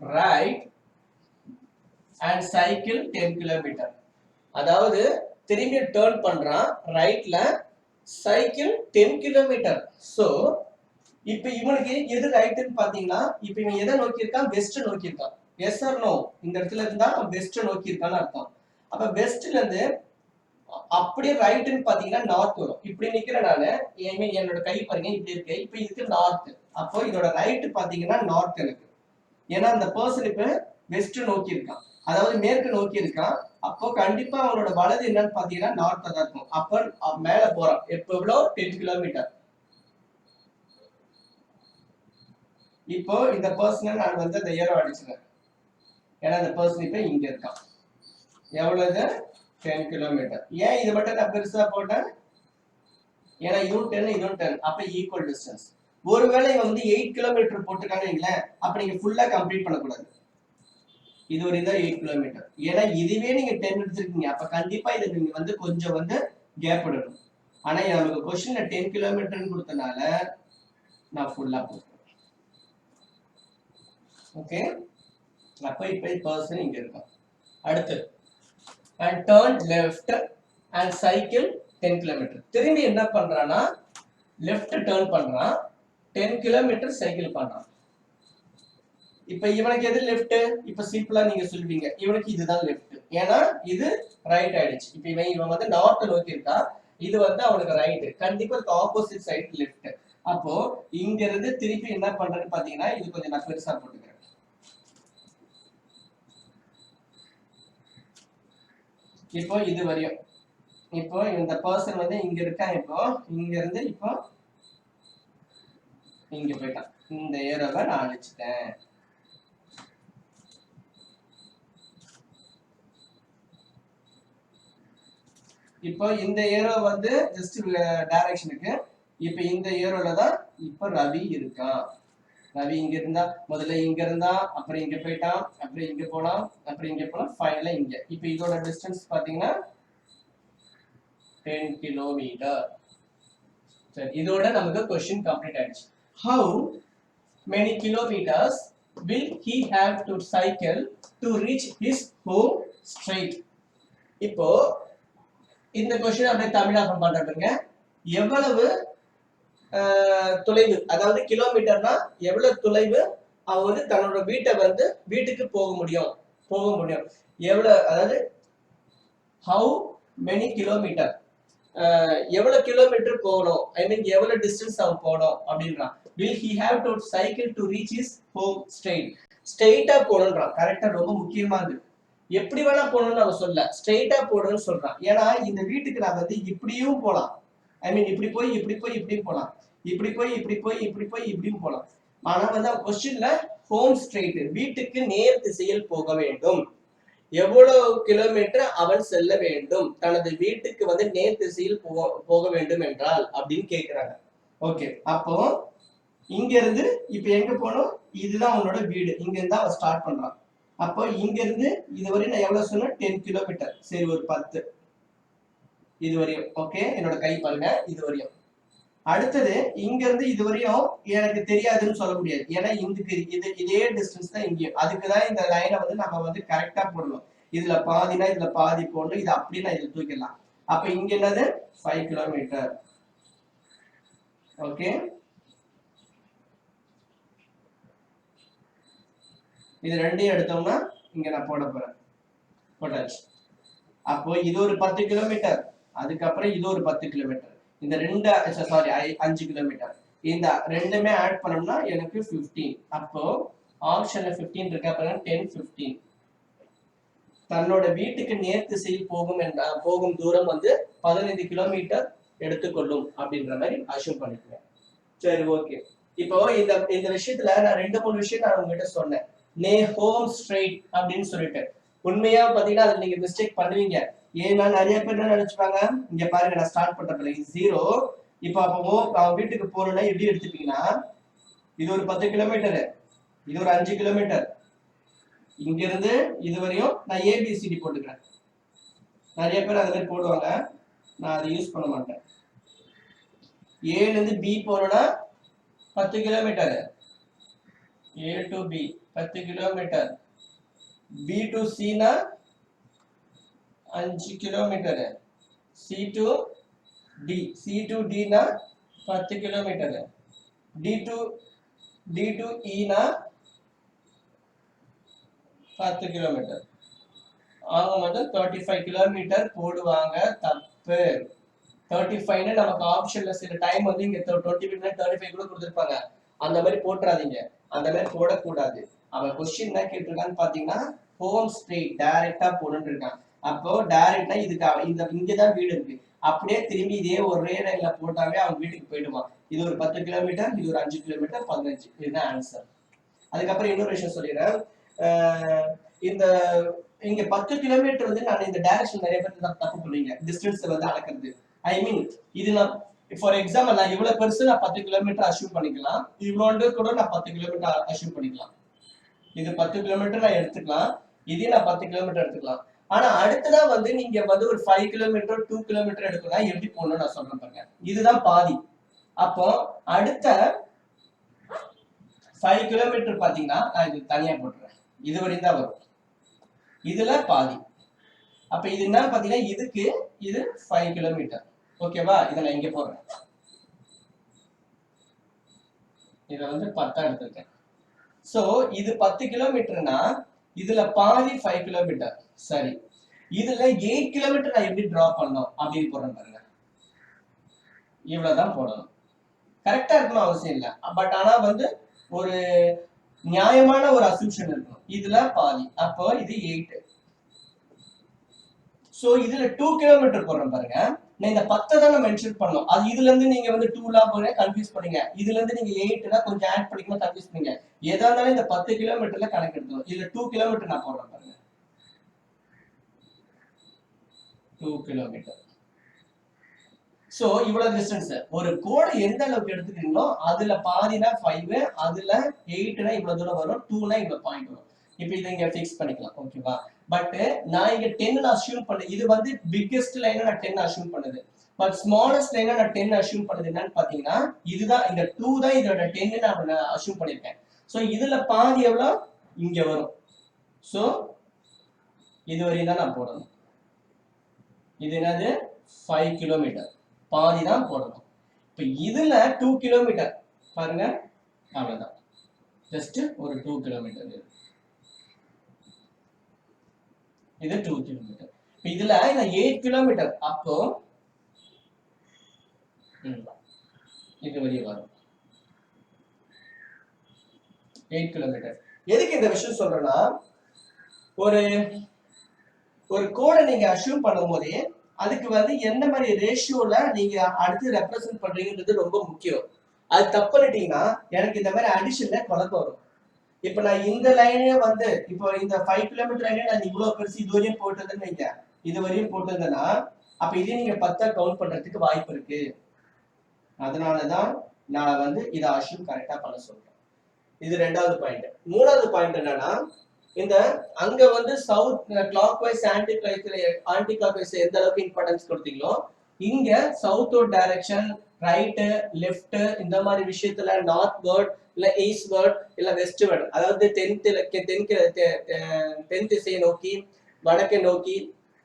Speaker 1: right and cycle 10 kilometre. அதாவது திரும்பி டர்ன் பண்றான் ரைட்ல, சைக்கிள் 10 கிலோமீட்டர். சோ இப்ப இவனுக்கு எது ரைட்னு பாத்தீங்கன்னா, இப்ப இவன் எதை நோக்கி இருக்கான்? வெஸ்ட் நோக்கி இருக்கான். Yes or no? இந்த இடத்துல இருந்தா வெஸ்ட் நோக்கி இருக்கான்னு அர்த்தம். அப்ப வெஸ்ட்ல இருந்து அப்படியே ரைட்னு பாத்தீங்கன்னா நார்த் வரும். இப்படி நிக்கிறேன் நானு, என்னோட கை பாருங்க இப்படி இருக்கு. இப்ப இதுக்கு நார்த். அப்போ இதோட ரைட் பாத்தீங்கன்னா நார்த் எனக்கு. ஏன்னா அந்த பர்சன் இப்ப வெஸ்ட் நோக்கி இருக்கான், அதாவது மேற்கு நோக்கி இருக்கான். அப்போ கண்டிப்பா அவனோட வலது என்னன்னு பாத்தீங்கன்னா நார்த் தான் இருக்கும். அப்ப மேல போறான். எப்ப எவ்வளவு? 10 கிலோமீட்டர். இப்போ இந்த பர்சனை நான் வந்து அந்த ஏரோ அடிச்சிருக்கேன். ஏன்னா இந்த பர்சன் இப்ப இங்க இருக்கான். எவ்வளவு? 10 கிலோமீட்டர். ஏன் இது மட்டும் நான் பெருசா போட்டேன்? ஏன்னா இதுவும் 10 இதுவும் 10, அப்ப ஈக்குவல் டிஸ்டன்ஸ். ஒருவேளை இவன் வந்து 8 கிலோமீட்டர் போட்டுக்காங்க, அப்ப நீங்க ஃபுல்லா கம்ப்ளீட் பண்ணக்கூடாது. இது ஒரு 8 கிலோமீட்டர். ஏன்னா இதுவே நீங்க 10 எடுத்துருக்கீங்க. அப்ப கண்டிப்பா இதை நீங்க வந்து கொஞ்சம் வந்து கேப் விடணும். ஆனா நமக்கு கொஸ்டின்ல 10 கிலோமீட்டர்னு கொடுத்தனால நான் ஃபுல்லா போட்டேன். ஓகே, அப்ப இப்ப பர்சன் இங்க இருக்கும். அடுத்து and turn left and cycle 10 km. திரும்பி என்ன பண்றானா லெஃப்ட் டர்ன் பண்றான், 10 km சைக்கிள் பண்றான். இப்ப இவனுக்கு எது லெஃப்ட்? இப்ப சிம்பிளா நீங்க சொல்வீங்க இவனுக்கு இதுதான் லெஃப்ட், ஏன்னா இது ரைட் ஆயிடுச்சு. இப்ப இவன் வந்து நார்த் நோக்கி இருக்கா, இது வந்து அவனுக்கு ரைட், கண்டிப்பா ஆப்போசிட் சைடு லெஃப்ட். அப்போ இங்க இருந்து திருப்பி என்ன பண்றேன்னு பாத்தீங்கன்னா இது கொஞ்சம் நான் பெருசா போட்டுக்கிறேன். இப்போ இது வரையும் இப்போ இந்த பர்சன் வந்து இங்க இருக்கான், இப்போ இங்க இருந்து இப்போ இங்க போயிட்டான். இந்த ஏரோவை நான் அழிச்சிட்டேன். இப்போ இந்த ஏரோ வந்து ஜஸ்ட் டைரக்ஷனுக்கு. இப்ப இந்த ஏரோல தான் இப்ப ரவி இருக்கான். ரவி இங்க இருந்தா, முதல்ல இங்க இருந்தா, அப்புறம் இங்க போயிட்டான், அப்புறம் இங்க போனான், அப்புறம் இங்க போனா, ஃபைனலா இங்க. இப்ப இதோட டிஸ்டன்ஸ் பாத்தீங்கன்னா 10 கிலோமீட்டர். சரி, இதோட நமக்கு क्वेश्चन கம்ப்ளீட் ஆயிடுச்சு. How many kilometers will he have to cycle to reach his home straight? இப்போ இந்த क्वेश्चन அப்படியே தமிழாக்கம் பண்றதுங்க. எவ்வளவு தொலைவு, அதாவது கிலோமீட்டர்னா எவ்வளவு தொலைவு அவன் வந்து தன்னோட வீட்டுக்கு போக முடியும் எவ்வளவு, அதாவது how many kilometer, எவ்வளவு கிலோமீட்டர் போகணும், ஐ மீன் எவ்வளவு டிஸ்டன்ஸ் அவன் போகணும் அப்படின்றான். will he have to cycle to reach his home straight? ஸ்ட்ரெயிட்டா போகணும்ன்றான். கரெக்டா, ரொம்ப முக்கியமானது. எப்படி வேணா போகணும்னு அவன் சொல்ல, ஸ்ட்ரெயிட்டா போகணும்னு சொல்றான். ஏன்னா இந்த வீட்டுக்கு நான் வந்து இப்படியும் போலாம், ஐ மீன் இப்படி போய் இப்படியும் போலாம், இப்படி போய் இப்படியும் போலாம். ஆனா வந்து கொஸ்டின்ல ஹோம் ஸ்ட்ரெயிட், வீட்டுக்கு நேர் திசையில் போக வேண்டும். எவ்வளவு கிலோமீட்டர் அவன் செல்ல வேண்டும் தனது வீட்டுக்கு வந்து நேர் திசையில் போக வேண்டும் என்றால் அப்படின்னு கேக்குறாங்க. ஓகே, அப்போ இங்க இருந்து இப்ப எங்க போனோம், இதுதான் உன்னோட வீடு, இங்க இருந்தா அவன் ஸ்டார்ட் பண்றான். அப்போ இங்க இருந்து இதுவரை நான் எவ்வளவு சொன்னேன், 10 கிலோமீட்டர். சரி, ஒரு 10 இது வரையும். ஓகே, என்னோட கை பாருங்க, இது வரையும். அடுத்தது இங்க இருந்து இது வரையும் எனக்கு தெரியாதுன்னு சொல்ல முடியாது, ஏன்னா இதுக்கு இதே டிஸ்டன்ஸ் தான் இங்கேயும். அதுக்குதான் இந்த லைனை வந்து நம்ம வந்து கரெக்டா போடணும். இதுல பாதினா இதுல பாதி போடணும், இது அப்படின்னா இதுல தூக்கிடலாம். அப்ப இங்க என்னது 5 கிலோமீட்டர். ஓகே, இது ரெண்டையும் எடுத்தோம்னா இங்க நான் போட போறேன், போட்டாச்சு. அப்போ இது ஒரு 10 கிலோமீட்டர், அதுக்கப்புறம் இது ஒரு 10 கிலோமீட்டர், இந்த ரெண்டு சாரி 5 கிலோமீட்டர். இந்த ரெண்டுமே ஆட் பண்ணோம்னா எனக்கு 15. அப்போ ஆப்ஷன்ல 15 இருக்கா பாருங்க, 10 15. தன்னோட வீட்டுக்கு நேர் திசையில் போகும் தூரம் வந்து 15 கிலோமீட்டர் எடுத்துக்கொள்ளும் அப்படின்ற மாதிரி அஷ்யூம் பண்ணிக்கிறேன். சரி, ஓகே. இப்போ இந்த விஷயத்துல நான் 2-3 விஷயம் நான் உங்ககிட்ட சொன்னேன். நே ஹோம் ஸ்ட்ரெயிட் அப்படின்னு சொல்லிட்டு, உண்மையா பாத்தீங்கன்னா அதுல நீங்க மிஸ்டேக் பண்ணுவீங்க. ஏன்னா நிறைய பேர் என்ன நினைச்சுப்பாங்க, இங்க பாருங்க நான் ஸ்டார்ட் பண்றதுல 0. இப்ப அப்போ வீட்டுக்கு போறோம்னா எப்படி எடுத்துப்பீங்கன்னா, இது ஒரு 10 கிலோமீட்டர், இது ஒரு 5 கிலோமீட்டர், இங்க இருந்து இது வரையும் நான் ஏபிசிடி போட்டுக்கிறேன். நிறைய பேர் அது மாதிரி போடுவாங்க, நான் அதை யூஸ் பண்ண மாட்டேன். ஏல இருந்து பி போறோம்னா 10 kilometre, A to B 10 kilometre, B to C னா 5 கிலோமீட்டர், சி டு டி னா 10 கிலோமீட்டர், டி டு இ னா 10 கிலோமீட்டர். ஆக மொத்தம் 35 கிலோமீட்டர் போடுவாங்க. தப்பு. 35 நமக்கு ஆப்ஷன்ல சில டைம் வந்து இங்க 20 மினிட் 35 கூட கொடுத்துருப்பாங்க. அந்த மாதிரி போட்டுறாதீங்க, அந்த மாதிரி போடக்கூடாது. அவன் கொஸ்டின் என்ன கேட்டிருக்கான்னு பாத்தீங்கன்னா ஹோம் ஸ்ட்ரெயிட் டைரக்டா போகணும்னு இருக்கான். அப்போ டைரக்டா இதுக்கு இங்கதான் வீடு இருக்கு, அப்படியே திரும்பி இதே ஒரே லைன்ல போட்டாவே அவன் வீட்டுக்கு போயிடுவான். இது ஒரு 10 கிலோமீட்டர், இது ஒரு 5 கிலோமீட்டர், 15. இதுதான் ஆன்சர். அதுக்கப்புறம் இன்னொரு விஷயம் சொல்லிடுறேன். இந்த இங்க 10 கிலோமீட்டர் வந்து நான் இந்த டைரக்ஷன் நிறைய பேர் தப்பு பண்ணுவீங்க, டிஸ்டன்ஸ் வந்து அளக்கிறது. ஐ மீன் இது நான் ஃபார் எக்ஸாம்பிள் நான் இவ்வளவு பெருசு நான் 10 கிலோமீட்டர் அஷ்யூம் பண்ணிக்கலாம், இவ்வளோண்டு கூட நான் 10 கிலோமீட்டர் அஷ்யூம் பண்ணிக்கலாம். இது 10 கிலோமீட்டர் நான் எடுத்துக்கலாம், இதே நான் 10 கிலோமீட்டர் எடுத்துக்கலாம். ஆனா அடுத்ததா வந்து நீங்க வந்து ஒரு 5 கிலோமீட்டர் 2 கிலோமீட்டர் எடுக்கணும் எப்படி போகணும்னு நான் சொல்றேன் பாருங்க. இதுதான் பாதி. அப்போ அடுத்த 5 கிலோமீட்டர் பாத்தீங்கன்னா நான் இது தனியா போட்டுறேன். இது வரையும் தான் வரும். இதுல பாதி. அப்ப இது என்ன பாத்தீங்கன்னா இதுக்கு இது 5 கிலோமீட்டர். ஓகேவா? இதை நான் இங்க போடுறேன். இதை வந்து 10 எடுத்திருக்கேன். சோ இது 10 கிலோமீட்டர்னா இதுல பாதி 5 கிலோமீட்டர். சரி, இதுல 8 கிலோமீட்டர் நான் எப்படி டிரா பண்ணணும் அப்படின்னு போடுறேன் பாருங்க. இவ்வளவுதான் போடணும். கரெக்டா இருக்கணும் அவசியம் இல்லை, பட் ஆனா வந்து ஒரு நியாயமான ஒரு அசம்ஷன் இருக்கணும். இதுல பாதி, அப்போ இது 8. சோ இதுல 2 கிலோமீட்டர் போடுறேன் பாருங்க. நான் இந்த 10 தான் நான் மென்ஷன் பண்ணணும். அது இதுல இருந்து நீங்க வந்து 2 போறீங்க கன்ஃபியூஸ் பண்ணீங்க. இதுல இருந்து நீங்க 8னா கொஞ்சம் ஆட் பண்ணிக்கணும் கன்ஃபியூஸ் பண்ணீங்க. எதா இருந்தாலும் இந்த 10 கிலோமீட்டர்ல கணக்கு எடுத்துக்கணும். இதுல 2 கிலோமீட்டர் நான் போடுறேன் பாருங்க. 2 கிலோமீட்டர். சோ இவ்வளவு டிஸ்டன்ஸ். ஒரு கோடு எந்த அளவுக்கு எடுத்துக்கிறீங்களோ அதுல பாதினா 5, அதுல 8னா இவ்வளவு தூரம் வரும், 2னா இவ்வளவு பாயிண்ட் வரும். இப்போ இதை இங்க ஃபிக்ஸ் பண்ணிக்கலாம். ஓகேவா? பட் நான் இங்க 10 அஸ்யூம் பண்ணேன். இது வந்து பிக்கெஸ்ட் லைனா நான் 10 அஸ்யூம் பண்ணுது. பட் ஸ்மாலஸ்ட் லைனா நான் 10 அஸ்யூம் பண்ணது என்னன்னு பாத்தீங்கன்னா இதுதான், இந்த 2 தான் இதோட 10 நான் அஸ்யூம் பண்ணிருக்கேன். சோ இதுல பாதி எவ்வளவு இங்க வரும். சோ இது வரையும் தான் நான் போடணும். இது என்னது 5 கிலோமீட்டர், பாதி தான் போடணும். இப்ப இதுல 2 கிலோமீட்டர் பாருங்க, அவ்வளவுதான். ஜஸ்ட் ஒரு 2 கிலோமீட்டர். இது 2 கிலோமீட்டர். இதுல 8 கிலோமீட்டர். அப்போ இது வரையும் வரும் 8 கிலோமீட்டர். எதுக்கு இந்த விஷயம் சொல்றேன்னா, ஒரு கோடை நீங்க அஷ்யூம் பண்ணும் போதே அதுக்கு வந்து எந்த மாதிரி ரேஷியோல நீங்க அடுத்து ரெப்ரசென்ட் பண்றீங்கன்றது ரொம்ப முக்கியம். அது தப்புட்டீங்கன்னா எனக்கு இந்த மாதிரி அடிஷன்ல குழப்பம் வரும். இப்ப நான் இந்த லைனே வந்து இப்போ இந்த 5 கிலோமீட்டர் லைனே நான் இவ்வளவு பெருசு இது வரையும் போட்டதுன்னு வைங்க, இது வரையும் போட்டதுன்னா அப்ப இதே நீங்க 10 கவுண்ட் பண்றதுக்கு வாய்ப்பு இருக்கு. அதனாலதான் நான் வந்து இதை அஷ்யூம் கரெக்டா பண்ண சொல்றேன். இது 2வது பாயிண்ட். 3வது பாயிண்ட் என்னன்னா, இந்த அங்க வந்து south clockwise anticlockwise எந்த அளவுக்கு இம்பார்ட்டன்ஸ் கொடுத்தீங்களோ இங்க சவுத் டைரக்ஷன், ரைட், லெஃப்ட் இந்த மாதிரி விஷயத்துல நார்த் வேர்ட் இல்ல ஈஸ்ட் வேர்ட் இல்ல வெஸ்ட் வேர்ட், அதாவது தென் திசையை நோக்கி, வடக்கை நோக்கி,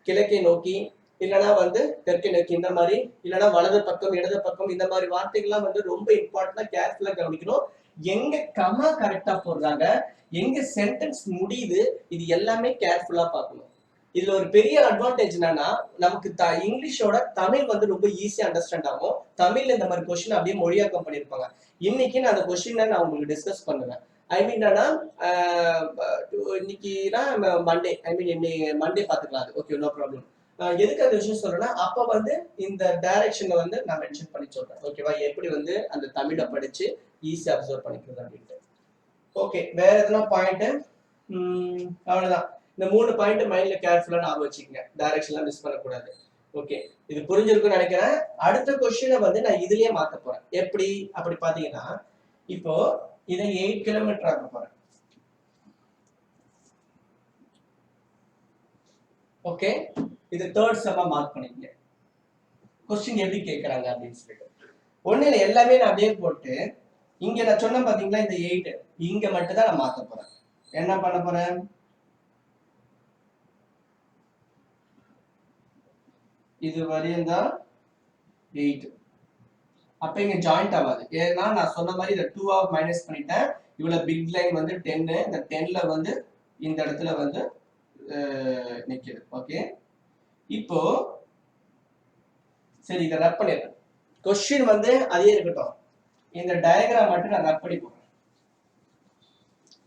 Speaker 1: கிழக்கை நோக்கி, இல்லைன்னா வந்து தெற்கை நோக்கி, இந்த மாதிரி இல்லைன்னா வலது பக்கம் இடது பக்கம், இந்த மாதிரி வார்த்தைகள்லாம் வந்து ரொம்ப இம்பார்ட்டன்டா கேர்ஃபுல்லா கவனிக்கணும். எங்க கமா கரெக்டா போடுறாங்க, எங்க சென்டென்ஸ் முடியுது, இது எல்லாமே கேர்ஃபுல்லா பார்க்கணும். இதுல ஒரு பெரிய அட்வான்டேஜ் என்னன்னா, நமக்கு இங்கிலீஷோட தமிழ் வந்து ரொம்ப ஈஸியா அண்டர்ஸ்டாண்ட் ஆகும். தமிழ்ல இந்த மாதிரி கொஸ்டின் அப்படியே மொழியாக்கம் பண்ணிருப்பாங்க. இன்னைக்கு நான் அந்த கொஸ்டினை நான் உங்களுக்கு டிஸ்கஸ் பண்ணுவேன். ஐ மீன் என்னன்னா, இன்னைக்குனா மண்டே, ஐ மீன் இன்னைக்கு மண்டே பாத்துக்கலாம். Okay, no problem. எதுக்கு அந்த விஷயம் சொல்றேன்னா, அப்ப வந்து இந்த டைரக்ஷன்ல வந்து நான் மென்ஷன் பண்ணி சொல்றேன். ஓகேவா? எப்படி வந்து அந்த தமிழை படிச்சு ஈஸியா அப்சர்வ் பண்ணிக்கிறது அப்படின்ட்டு. ஓகே, வேற எதுனா பாயிண்ட்? அவ்வளவுதான். இந்த 3 பாயிண்ட் மைண்ட்ல கேர்ஃபுல்லா ஞாபகம் வச்சுக்கங்க. டைரக்ஷன்லாம் மிஸ் பண்ணக்கூடாது. ஓகே, இது புரிஞ்சிருக்கும்னு நினைக்கிறேன். அடுத்த கொஸ்டினை வந்து நான் இதுலயே மாத்த போறேன். எப்படி அப்படி பாத்தீங்கன்னா, இப்போ இதை 8 கிலோமீட்டர் ஆக்க போறேன். ஓகே, இது 3rd செம்மா மார்க் பண்ணிக்கங்க. கொஸ்டின் எப்படி கேட்கறாங்க அப்படின்னு சொல்லிட்டு ஒண்ணு இல்லை, எல்லாமே நான் அப்படியே போட்டு இங்க நான் சொன்ன பாத்தீங்களா இந்த 8 இங்க மட்டும் தான் நான் மாத்த போறேன். என்ன பண்ண போறேன், இது வரையும் தான் 8. அப்ப இங்க ஜாயிண்ட் ஆகாது. ஏன்னா நான் சொன்ன மாதிரி இந்த 2 மைனஸ் பண்ணிட்டேன். இவ்வளவு பிக் லைன் வந்து 10, இந்த 10ல வந்து இந்த இடத்துல வந்து நிக்குது. ஓகே, இப்போ சரி இதை ரப் பண்ணிடுறேன். கொஸ்டின் வந்து அதே இருக்கட்டும், இந்த டயக்ராம் மட்டும் நான் ரப் பண்ணி போடுறேன்,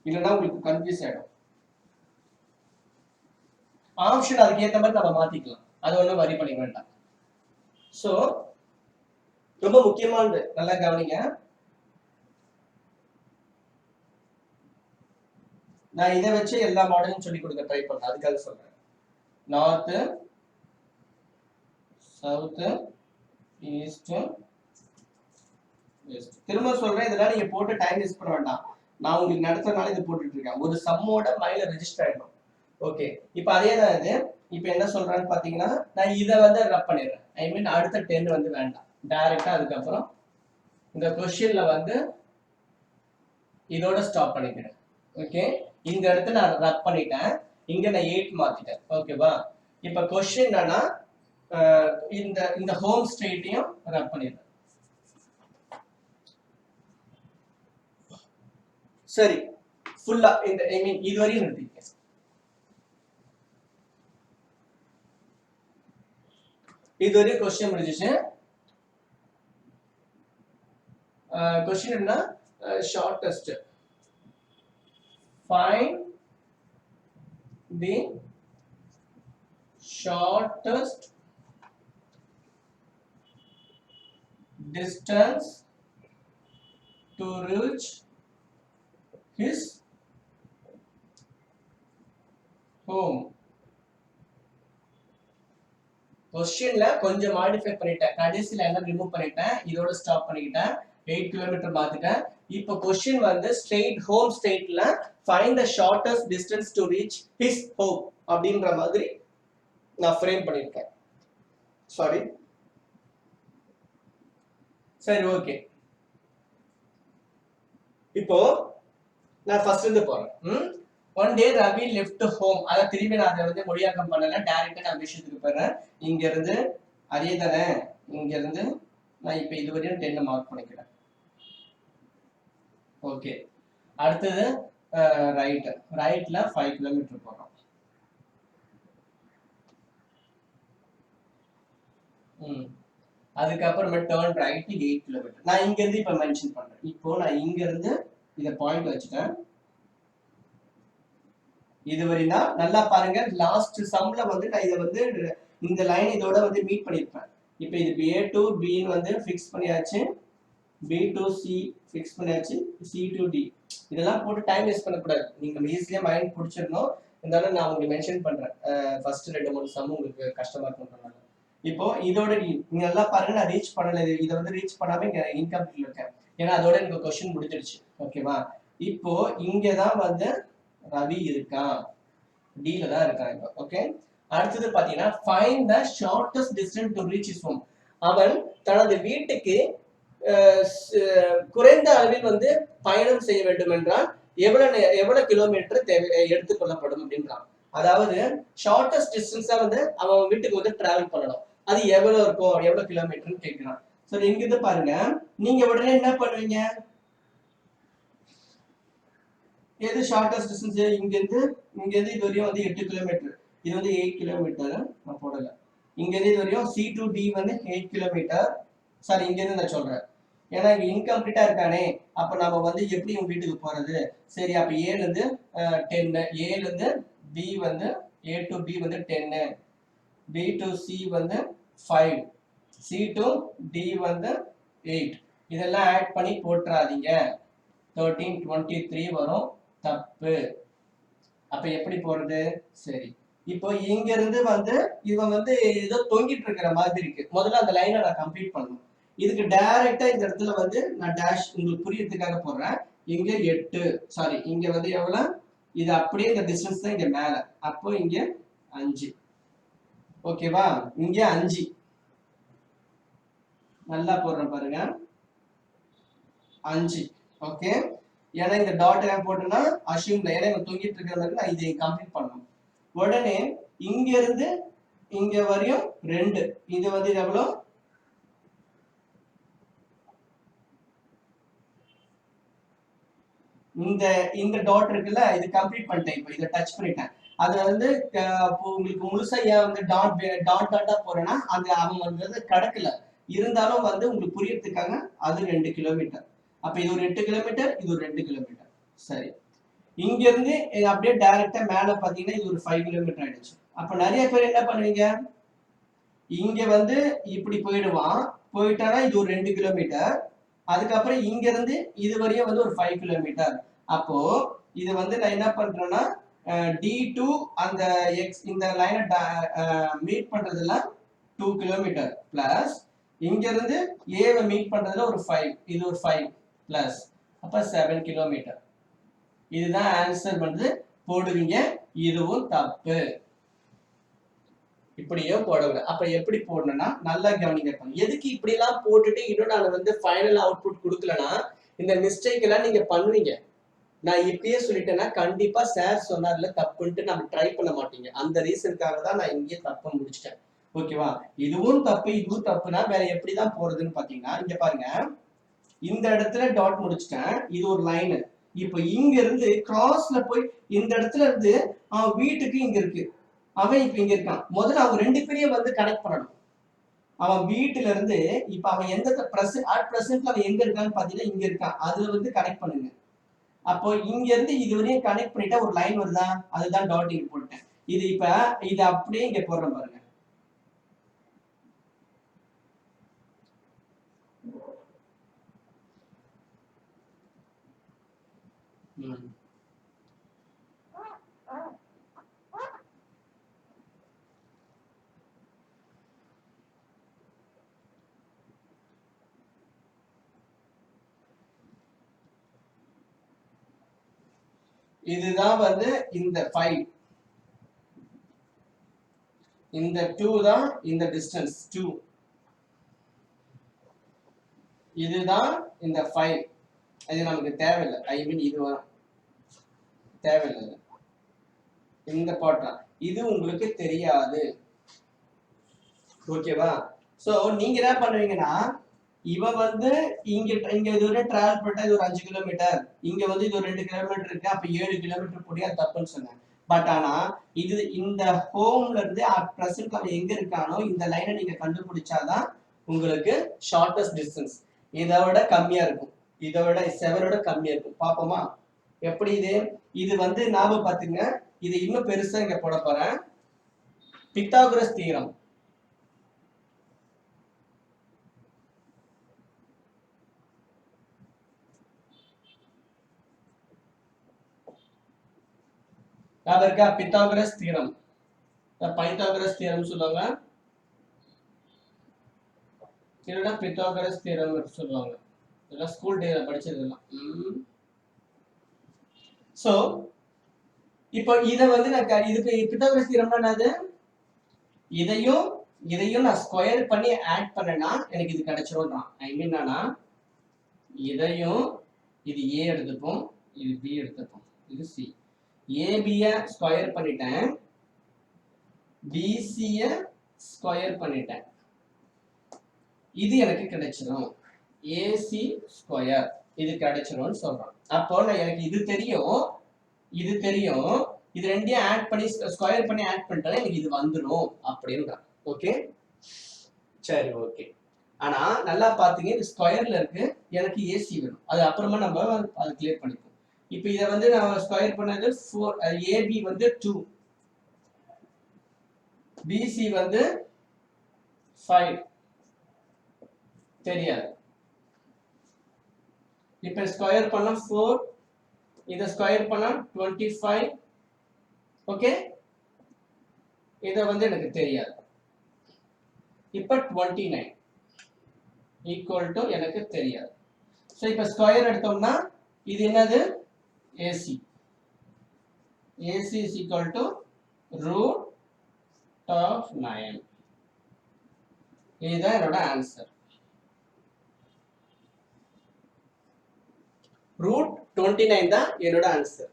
Speaker 1: இல்லைன்னா உங்களுக்கு கன்ஃபியூஸ் ஆயிடும். ஆப்ஷன் அதுக்கு ஏற்ற மாதிரி நம்ம மாத்திக்கலாம், அது ஒன்றும் வரி பண்ணிக்க வேண்டாம். ஸோ ரொம்ப முக்கியமானது, நல்லா கவனிங்க. நான் இதை வச்சு எல்லா மாடலும் சொல்லி கொடுக்க ட்ரை பண்றேன், அதுக்காக சொல்றேன். North, south, east, west. திரும்ப சொல்றேன், இதெல்லாம் நீங்க போட்டு டைம் வேஸ்ட் பண்ண வேண்டாம். நான் உங்களுக்கு நடத்துறதுனால இது போட்டுட்டு இருக்கேன். ஒரு சம்மோட மைல ரெஜிஸ்டர் ஆயிடும். ஓகே, இப்போ அதே தான் இது. இப்போ என்ன சொல்றான்னு பாத்தீங்கன்னா நான் இதை வந்து ரப் பண்ணிடுறேன். ஐ மீன் அடுத்த 10 வந்து வேண்டாம், டைரக்டா அதுக்கப்புறம் இந்த கொஸ்டின்ல வந்து இதோட ஸ்டாப் பண்ணிக்கிறேன். ஓகே, இந்த இடத்துல நான் ரப் பண்ணிட்டேன், இங்க நான் 8 மாத்திட்டேன். ஓகேவா? இப்ப கொஸ்டின் என்னன்னா இந்த இந்த ஹோம் ஸ்ட்ரீட்டையும் ரப் பண்ணிடுறேன். சரி, ஃபுல்லா இந்த ஐ மீன் இதுவரையும் நிறுத்திக்க. இதுவரையும் கொஸ்டின் முடிஞ்சிச்சு. கொஸ்டின் என்ன? Shortest find the shortest distance to reach his home. கொஸ்டின்ல கொஞ்சம் மாடிஃபை பண்ணிட்டேன், கடைசியில எல்லாம் ரிமூவ் பண்ணிட்டேன், இதோட ஸ்டாப் பண்ணிக்கிட்டேன், 8 கிலோமீட்டர் மாத்திட்டேன். இப்போ கொஸ்டின் வந்து ஸ்ட்ரெயிட் ஹோம் ஸ்ட்ரெயிட்ல find the shortest distance to reach his home அப்படின்ற மாதிரி நான் ஃப்ரேம் பண்ணிருக்கேன். சாரி, சரி, ஓகே. இப்போ நான் ஃபர்ஸ்ட் இருந்து போறேன். One day Ravi left home. அதை திரும்பி நான் அதை வந்து மொழியாக்கம் பண்ணல, டைரக்டா நான் விஷயத்துக்கு போறேன். இங்க இருந்து அதே தானே, இங்க இருந்து நான் இப்ப இதுவரையும் 10 மார்க் பண்ணிக்கிறேன். ஓகே, அடுத்தது ரைட்ல 5 கிலோமீட்டர் போறோம். அதுக்கப்புறமா டர்ன் ரைட் 8 கிலோமீட்டர். நான் இங்க இருந்து இப்ப மென்ஷன் பண்றேன். இப்போ நான் இங்க இருந்து இத பாயிண்ட் வச்சுட்டேன். இதுவரையும் தான். நல்லா பாருங்க, லாஸ்ட் சம்ல வந்து நான் இதை வந்து இந்த லைன் இதோட வந்து மீட் பண்ணிருப்பேன். இப்போ இது A to B வந்து ஃபிக்ஸ் பண்ணியாச்சு, B to C ஃபிக்ஸ் பண்ணியாச்சு, C to D. இதெல்லாம் போட்டு டைம் வேஸ்ட் பண்ணக்கூடாது, நீங்க ஈஸியா மைண்ட் பிடிச்சிடணும். இருந்தாலும் நான் உங்களுக்கு மென்ஷன் பண்றேன், ஃபர்ஸ்ட் 2-3 சம் உங்களுக்கு கஷ்டமா இருக்கும்ன்றனால. இப்போ இதோட நீங்க நல்லா பாருங்க, நான் ரீச் பண்ணல, இதை வந்து ரீச் பண்ணாம இங்க இன்கம்ப்ளீட் இருக்கேன், ஏன்னா அதோட எனக்கு கொஸ்டின் முடிஞ்சிடுச்சு. ஓகேவா? இப்போ இங்கதான் வந்து ரவி இருக்கான், டீல தான் இருக்கான் இப்போ. ஓகே, அடுத்தது பாத்தீங்கன்னா find the shortest distance to reach his home. அவன் தனது வீட்டுக்கு குறைந்த அளவில் வந்து பயணம் செய்ய வேண்டும் என்றால் எவ்வளவு கிலோமீட்டர் எடுத்துக்கொள்ளப்படும் அப்படின்றான். அதாவது ஷார்ட்டஸ்ட் டிஸ்டன்ஸா வந்து அவன் வீட்டுக்கு வந்து டிராவல் பண்ணணும், அது எவ்வளவு இருக்கும், எவ்வளவு கிலோமீட்டர்னு கேட்கிறான். சரி, இங்க இருந்து பாருங்க, நீங்க உடனே என்ன பண்ணுவீங்க? எது ஷார்ட்டஸ்ட் டிஸ்டன்ஸ்? இங்க இருந்து இது வரையும் வந்து 8 கிலோமீட்டர், இது வந்து 8 கிலோமீட்டர் நான் போடல. இங்க இருந்து இது வரையும் C to D வந்து 8 கிலோமீட்டர். சாரி, இங்க இருந்து நான் சொல்றேன், ஏன்னா இங்க இன்கம்ப்ளீட்டா இருக்கானே, அப்ப நம்ம வந்து எப்படி உங்க வீட்டுக்கு போறது? சரி, அப்ப A ல இருந்து 10, A ல இருந்து B வந்து A to B வந்து 10, B to C வந்து 5, C to D வந்து 8. இதெல்லாம் ஆட் பண்ணி போட்டுறாதீங்க, 13, 23 வரும், தப்பு. அப்ப எப்படி போறது? சரி, இப்போ இங்க இருந்து வந்து இவன் வந்து ஏதோ தொங்கிட்டு இருக்கிற மாதிரி இருக்கு, முதல்ல அந்த லைனை நான் கம்ப்ளீட் பண்ணணும். இதுக்கு டைரக்டா இந்த இடத்துல வந்து நான் டேஷ் உங்களுக்கு புரியறதுக்காக போடுறேன். இங்க 8, சாரி, இங்க வந்து எவ்வளவு, இது அப்படியே இந்த டிஸ்டன்ஸ் தான் இங்க மேல, அப்போ இங்க 5. ஓகேவா? இங்க 5 நல்லா போடுறேன் பாருங்க, 5. ஓகே, ஏன்னா இந்த டாட் ஏன் போட்டுனா அஷ்யூம்ல, ஏன்னா இவன் தூங்கிட்டு இருக்கிற மாதிரி நான் இதை கம்ப்ளீட் பண்ணணும். உடனே இங்க இருந்து இங்க வரையும் 2, இது வந்து எவ்வளவு, இந்த டாட் இருக்குல்ல, இது கம்ப்ளீட் பண்ணிட்டேன். இப்போ இதை டச் பண்ணிட்டேன், அது வந்து உங்களுக்கு முழுசா ஏன் வந்து டாட்டா போறேன்னா அது அவன் வந்து கடக்கல, இருந்தாலும் வந்து உங்களுக்கு புரியறதுக்காக அது 2 கிலோமீட்டர். அப்ப இது ஒரு 8 கிலோமீட்டர், இது ஒரு 2 கிலோமீட்டர். சரி, இங்க இருந்து அப்படியே டைரக்டா மேல பாத்தீங்கன்னா இது ஒரு 5 கிலோமீட்டர் ஆயிடுச்சு. அப்ப நிறைய பேர் என்ன பண்ணுவீங்க, இங்க வந்து இப்படி போயிடுவான், போயிட்டானா இது ஒரு 2 கிலோமீட்டர், அதுக்கப்புறம் இங்க இருந்து இது வரையும் வந்து ஒரு 5 கிலோமீட்டர். அப்போ இது வந்து நான் என்ன பண்றேன்னா D2 அந்த இந்த லைனை மீட் பண்றதுல 2 கிலோமீட்டர் பிளஸ் இங்க இருந்து ஏவை மீட் பண்றதுல ஒரு 5, இது ஒரு 5 பிளஸ், அப்ப 7 கிலோமீட்டர். இதுதான் ஆன்சர் வந்து போடுவீங்க, இதுவும் தப்பு. இப்படியும் போடக்கூடாது. அப்ப எப்படி போடணும்னா நல்லா கவனிங்க. எதுக்கு இப்படி எல்லாம் போட்டுட்டு இன்னும் நான் வந்து ஃபைனல் அவுட்புட் கொடுக்கலன்னா இந்த மிஸ்டேக் எல்லாம் நீங்க பண்ணுவீங்க. நான் இப்பயே சொல்லிட்டேன்னா கண்டிப்பா சார் சொன்னார்ல தப்புன்ட்டு நம்ம ட்ரை பண்ண மாட்டீங்க. அந்த ரீசனுக்காக தான் நான் இங்கே தப்ப முடிச்சிட்டேன். ஓகேவா? இதுவும் தப்பு இதுவும் தப்புனா வேற எப்படிதான் போறதுன்னு பாத்தீங்கன்னா இங்க பாருங்க, இந்த இடத்துல டாட் முடிச்சிட்டேன். இது ஒரு லைன். இப்ப இங்க இருந்து கிராஸ்ல போய் இந்த இடத்துல இருந்து அவன் வீட்டுக்கு இங்க இருக்கு, அவன் இப்ப இங்க இருக்கான். முதல்ல அவங்க ரெண்டு பேரையும் வந்து கனெக்ட் பண்ணணும். அவன் வீட்டுல இருந்து இப்ப அவன் எந்த பிரசன்ட்ல அவன் எங்க இருக்கான்னு பாத்தீங்கன்னா இங்க இருக்கான். அதுல வந்து கனெக்ட் பண்ணுங்க. அப்போ இங்க இருந்து இது வரையும் கனெக்ட் பண்ணிட்டா ஒரு லைன் வருதா, அதுதான் டாட் இங்க போட்டேன். இது இப்ப இது அப்படியே இங்க போடுறேன் பாருங்க. இதுதான் வந்து இந்த 5, இந்த 2 தான் இந்த டிஸ்டன்ஸ் 2, இதுதான் இந்த 5. அது நமக்கு தேவையில்லை. ஐ மீன் இது தேவையில்லை. இந்த பாட்டா இது உங்களுக்கு தெரியாது. ஓகேவா? சோ நீங்க என்ன பண்ணுவீங்கன்னா இவன் வந்து இங்க இது ஒரு டிராவல் பண்ணா இது ஒரு 5 கிலோமீட்டர், இங்க வந்து இது ஒரு 2 கிலோமீட்டர் இருக்கு, அப்ப 7 கிலோமீட்டர் போடியா தப்புன்னு சொன்னேன். பட் ஆனா இது இந்த ஹோம்ல இருந்து பிரசன்ட் அவன் எங்க இருக்கானோ இந்த லைனை நீங்க கண்டுபிடிச்சாதான் உங்களுக்கு ஷார்டஸ்ட் டிஸ்டன்ஸ். இதை விட கம்மியா இருக்கும், இதை விட 7 கம்மியா இருக்கும். பாப்போமா எப்படி? இது வந்து ஞாபகம் பாத்துங்க. இது இன்னும் பெருசா இங்க போட போறேன். Pythagoras theorem. இருக்கா? பித்தாகரஸ் தியரம், பைத்தாகரஸ் தியரம் சொல்லுவாங்க, இல்லைன்னா பித்தாகரஸ் தியரம் சொல்லுவாங்க. இதெல்லாம் ஸ்கூல் டேல படிச்சதெல்லாம். சோ இப்போ இத வந்து நான் இதுக்கு பித்தாகரஸ் தியரம்னா என்னது? இதையும் நான் ஸ்கொயர் பண்ணி ஆட் பண்ணனா எனக்கு இது கிடைச்சிரும். ஐ மீன் என்னன்னா இதையும் இது ஏ எடுத்துப்போம், இது பி எடுத்துப்போம், இது சி. ஏபிய ஸ்கொயர் பண்ணிட்டேன், பிசிய ஸ்கொயர் பண்ணிட்டேன், இது எனக்கு கிடைச்சிரும். ஏசி ஸ்கொயர் இது கிடைச்சிரும்னு சொல்றோம். அப்போ நான் எனக்கு இது தெரியும், இது தெரியும், இது ரெண்டையும் ஆட் பண்ணி ஸ்கொயர் பண்ணி ஆட் பண்ணிட்டா எனக்கு இது வந்துடும் அப்படின்றான். ஓகே சரி ஓகே. ஆனா நல்லா பாத்தீங்க, இது ஸ்கொயர்ல இருக்கு, எனக்கு ஏசி வேணும். அது அப்புறமா நம்ம அதை கிளியர் பண்ணிப்போம். இப்போ இதை வந்து நான் ஸ்கொயர் பண்ணது 4, ஏபி வந்து 2, பிசி வந்து 5 தெரியாது. இப்ப ஸ்கொயர் பண்ணா 4, இத ஸ்கொயர் பண்ணா 25. ஓகே, இத வந்து எனக்கு தெரியாது. இப்ப 29 ஈக்குவல் டு எனக்கு தெரியாது. சோ இப்ப ஸ்கொயர் எடுத்தோம்னா இது என்னது? AC. AC is equal to root of 9. இதுதான் என்னோட ஆன்சர். ரூட் 29 தான் என்னோட ஆன்சர்.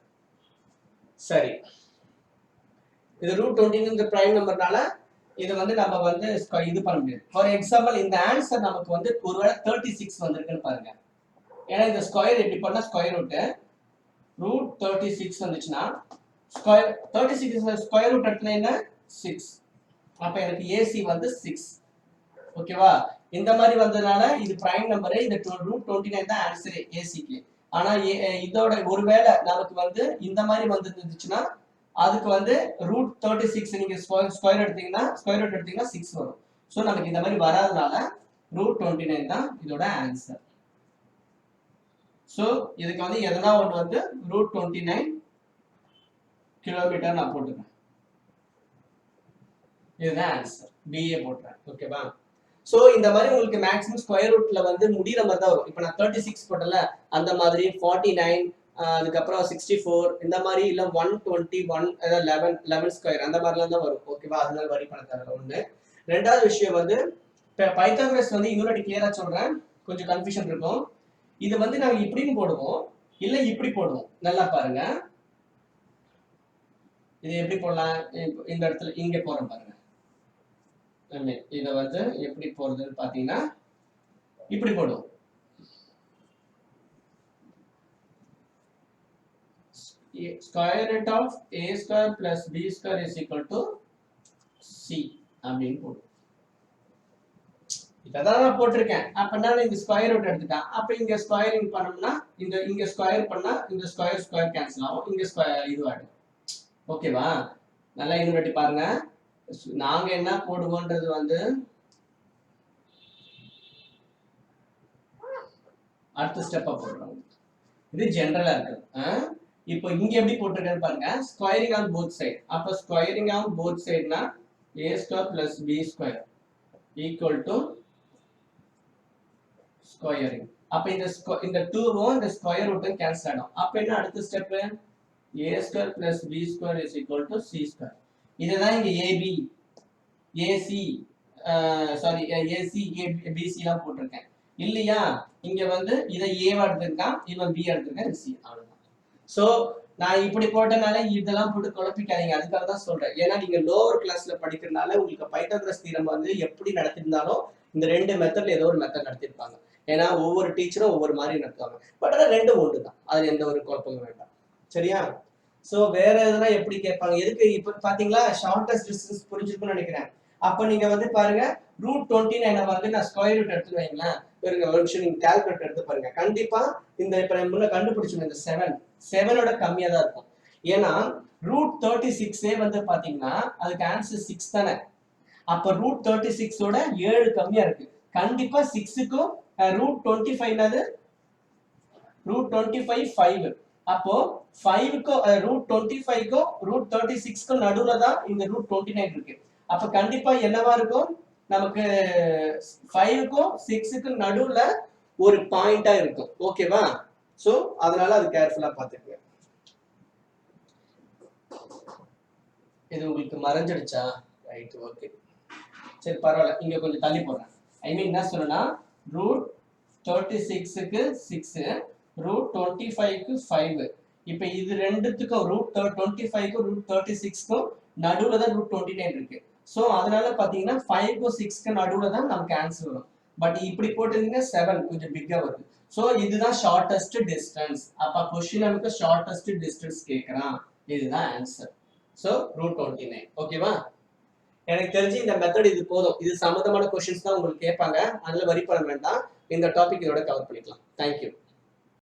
Speaker 1: சரி, இது ரூட் 29 இந்த பிரைம் நம்பர்னால இது வந்து நம்ம வந்து இது பண்ண முடியாது. ஃபார் எக்ஸாம்பிள் இந்த ஆன்சர் நமக்கு வந்து ஒருவேளை 36 வந்திருக்குன்னு பாருங்க. ஏன்னா இந்த ஸ்கொயர் எப்படி பண்ணா ஸ்கொயர் ரூட் 36 வந்துச்சுன்னா ஸ்கொயர் 36 ஸ்கொயர் ரூட் எடுத்தா என்ன? 6. அப்ப எனக்கு ஏசி வந்து 6. ஓகேவா? இந்த மாதிரி வந்ததுனால இது பிரைம் நம்பர், இந்த ரூட் 29 தான் ஆன்சர் ஏசிக்கு. ஆனா இதோட ஒருவேளை நமக்கு வந்து இந்த மாதிரி வந்துருந்துச்சுன்னா அதுக்கு வந்து ரூட் 36 நீங்க ஸ்கொயர் எடுத்தீங்கன்னா ஸ்கொயர் ரூட் எடுத்தீங்கன்னா 6 வரும். சோ நமக்கு இந்த மாதிரி வராதனால ரூட் 29 தான் இதோட ஆன்சர். சோ இதுக்கு வந்து எதனா ஒன்று வந்து ரூட் 29 கிலோமீட்டர் நான் போட்டுக்கிறேன். இதுதான் ஆன்சர், பிஏ போட்டுறேன். ஓகேவா? சோ இந்த மாதிரி உங்களுக்கு மேக்ஸிமம் ஸ்கொயர் ரூட்ல வந்து முடிகிற மாதிரி தான் வரும். இப்போ நான் 36 போட்டல அந்த மாதிரி 49, அதுக்கப்புறம் 64 இந்த மாதிரி இல்லை 121 அதாவது 11 ஸ்கொயர் அந்த மாதிரிலாம் தான் வரும். ஓகேவா? அதனால வரி பண்ண தேவை ஒன்று. ரெண்டாவது விஷயம் வந்து இப்போ பைத்தாகரஸ் வந்து இன்னொரு கிளியரா சொல்றேன், கொஞ்சம் கன்ஃபியூஷன் இருக்கும். இது வந்து நாங்கள் இப்படின்னு போடுவோம், இல்லை இப்படி போடுவோம். நல்லா பாருங்க, இது எப்படி போடலாம்? இந்த இடத்துல இங்க போறோம் பாருங்க. இதை வந்து எப்படி போறதுன்னு பாத்தீங்கன்னா இப்படி போடுவோம். Square root of a square plus b square is equal to c அப்படின்னு போடுவோம். இதான் நான் போட்டிருக்கேன். அப்ப நான் இந்த ஸ்கொயர் ரூட் எடுத்துட்டேன். அப்ப இங்க ஸ்கொயரிங் பண்ணோம்னா இங்க ஸ்கொயர் பண்ணா இந்த ஸ்கொயர் கேன்சல் ஆகும், இங்க ஸ்கொயர் இது ஆகும். ஓகேவா? நல்லா இன்னொரு வாட்டி பாருங்க. நாங்க என்ன போடுவோன்றது வந்து அடுத்த ஸ்டெப்பா போடுறோம். இது ஜெனரலா இருக்கு. இப்போ இங்க எப்படி போட்டிருக்காரு பாருங்க, ஸ்கொயரிங் ஆன் போத் சைடு. அப்ப ஸ்கொயரிங் ஆன் போத் சைடுனா a square plus b square equal to squaring. அப்ப இந்த 2வும் இந்த ஸ்கொயர் ரூட்டும் கேன்சல் ஆகும். அப்ப என்ன அடுத்த step? a square plus b square is equal to c square. இதுதான் இங்க ab ac sorry ac bc எல்லாம் போட்டிருக்கேன் இல்லையா? இங்க வந்து இதை a எடுத்துருக்கான், இவன் b எடுத்துருக்கேன், c. அவ்வளவுதான். சோ நான் இப்படி போட்டனால இதெல்லாம் போட்டு குழப்பிக்காதீங்க, அதுக்காக தான் சொல்றேன். ஏன்னா நீங்க லோவர் கிளாஸ்ல படிக்கிறதுனால உங்களுக்கு பைத்தாகரஸ் தியரம் வந்து எப்படி நடத்திருந்தாலும் இந்த ரெண்டு மெத்தட்ல ஏதோ ஒரு மெத்தட் நடத்திருப்பாங்க. ஏன்னா ஒவ்வொரு டீச்சரும் ஒவ்வொரு மாதிரி நடத்துவாங்க. பட் ஆனால் ரெண்டும் ஒன்று தான், அதுல எந்த ஒரு குழப்பமும் வேண்டாம். சரியா? சோ வேற எதுனா எப்படி கேட்பாங்க? எதுக்கு இப்ப பாத்தீங்களா ஷார்டஸ்ட் டிஸ்டன்ஸ் புரிஞ்சிருக்கும்னு நினைக்கிறேன். அப்ப நீங்க வந்து பாருங்க √29 வந்து நான் ஸ்கொயர் ரூட் எடுத்து வைங்களேன். ஒரு நிமிஷம் நீங்க கால்குலேட் எடுத்து பாருங்க. கண்டிப்பா இந்த இப்ப முன்ன கண்டுபிடிச்சோம் இந்த 7ஓட கம்மியா தான் இருக்கும். ஏன்னா √36 வந்து பாத்தீங்கன்னா அதுக்கு ஆன்சர் 6 தானே. அப்ப √36ஓட 7 கம்மியா இருக்கு. கண்டிப்பா 6க்கும் √25 √25 5. அப்போ 5க்கும் √25க்கும் √36க்கும் நடுவுல தான் இந்த √29 இருக்கு. அப்ப கண்டிப்பா என்னவா இருக்கும்? நமக்கு 5க்கும் 6க்கும் நடுவுல ஒரு பாயிண்டா இருக்கும். ஓகேவா? சோ அதனால அது கேர்ஃபுல்லா பாத்துக்கங்க. இது உங்களுக்கு மறைஞ்சிடுச்சா? ரைட், ஓகே, சரி பரவாயில்ல. இங்க கொஞ்சம் தள்ளி போடுறேன். ஐ மீன் என்ன சொல்லணும்னா √36க்கு 6, √25க்கு 5. இப்ப இது ரெண்டுத்துக்கும் √25க்கும் √36க்கும் நடுவுல தான் √29 இருக்கு. சோ அதனால பாத்தீங்கன்னா 5க்கும் 6க்கும் நடுவுல தான் நமக்கு ஆன்சர் வரும். பட் இப்படி போட்டிருந்தீங்கன்னா 7 கொஞ்சம் பிக்கா வருது. சோ இதுதான் ஷார்டஸ்ட் டிஸ்டன்ஸ். அப்ப क्वेश्चन நமக்கு ஷார்டஸ்ட் டிஸ்டன்ஸ் கேக்குறான், இதுதான் ஆன்சர். சோ √29. ஓகேவா? எனக்கு தெரிஞ்சு இந்த மெத்தட் இது போதும். இது சம்பந்தமான क्वेश्चंस தான் உங்களுக்கு கேட்பாங்க, அதனால வரி பண்ண வேண்டாம். இந்த டாபிக் இதோட கவர் பண்ணிக்கலாம். தேங்க்யூ.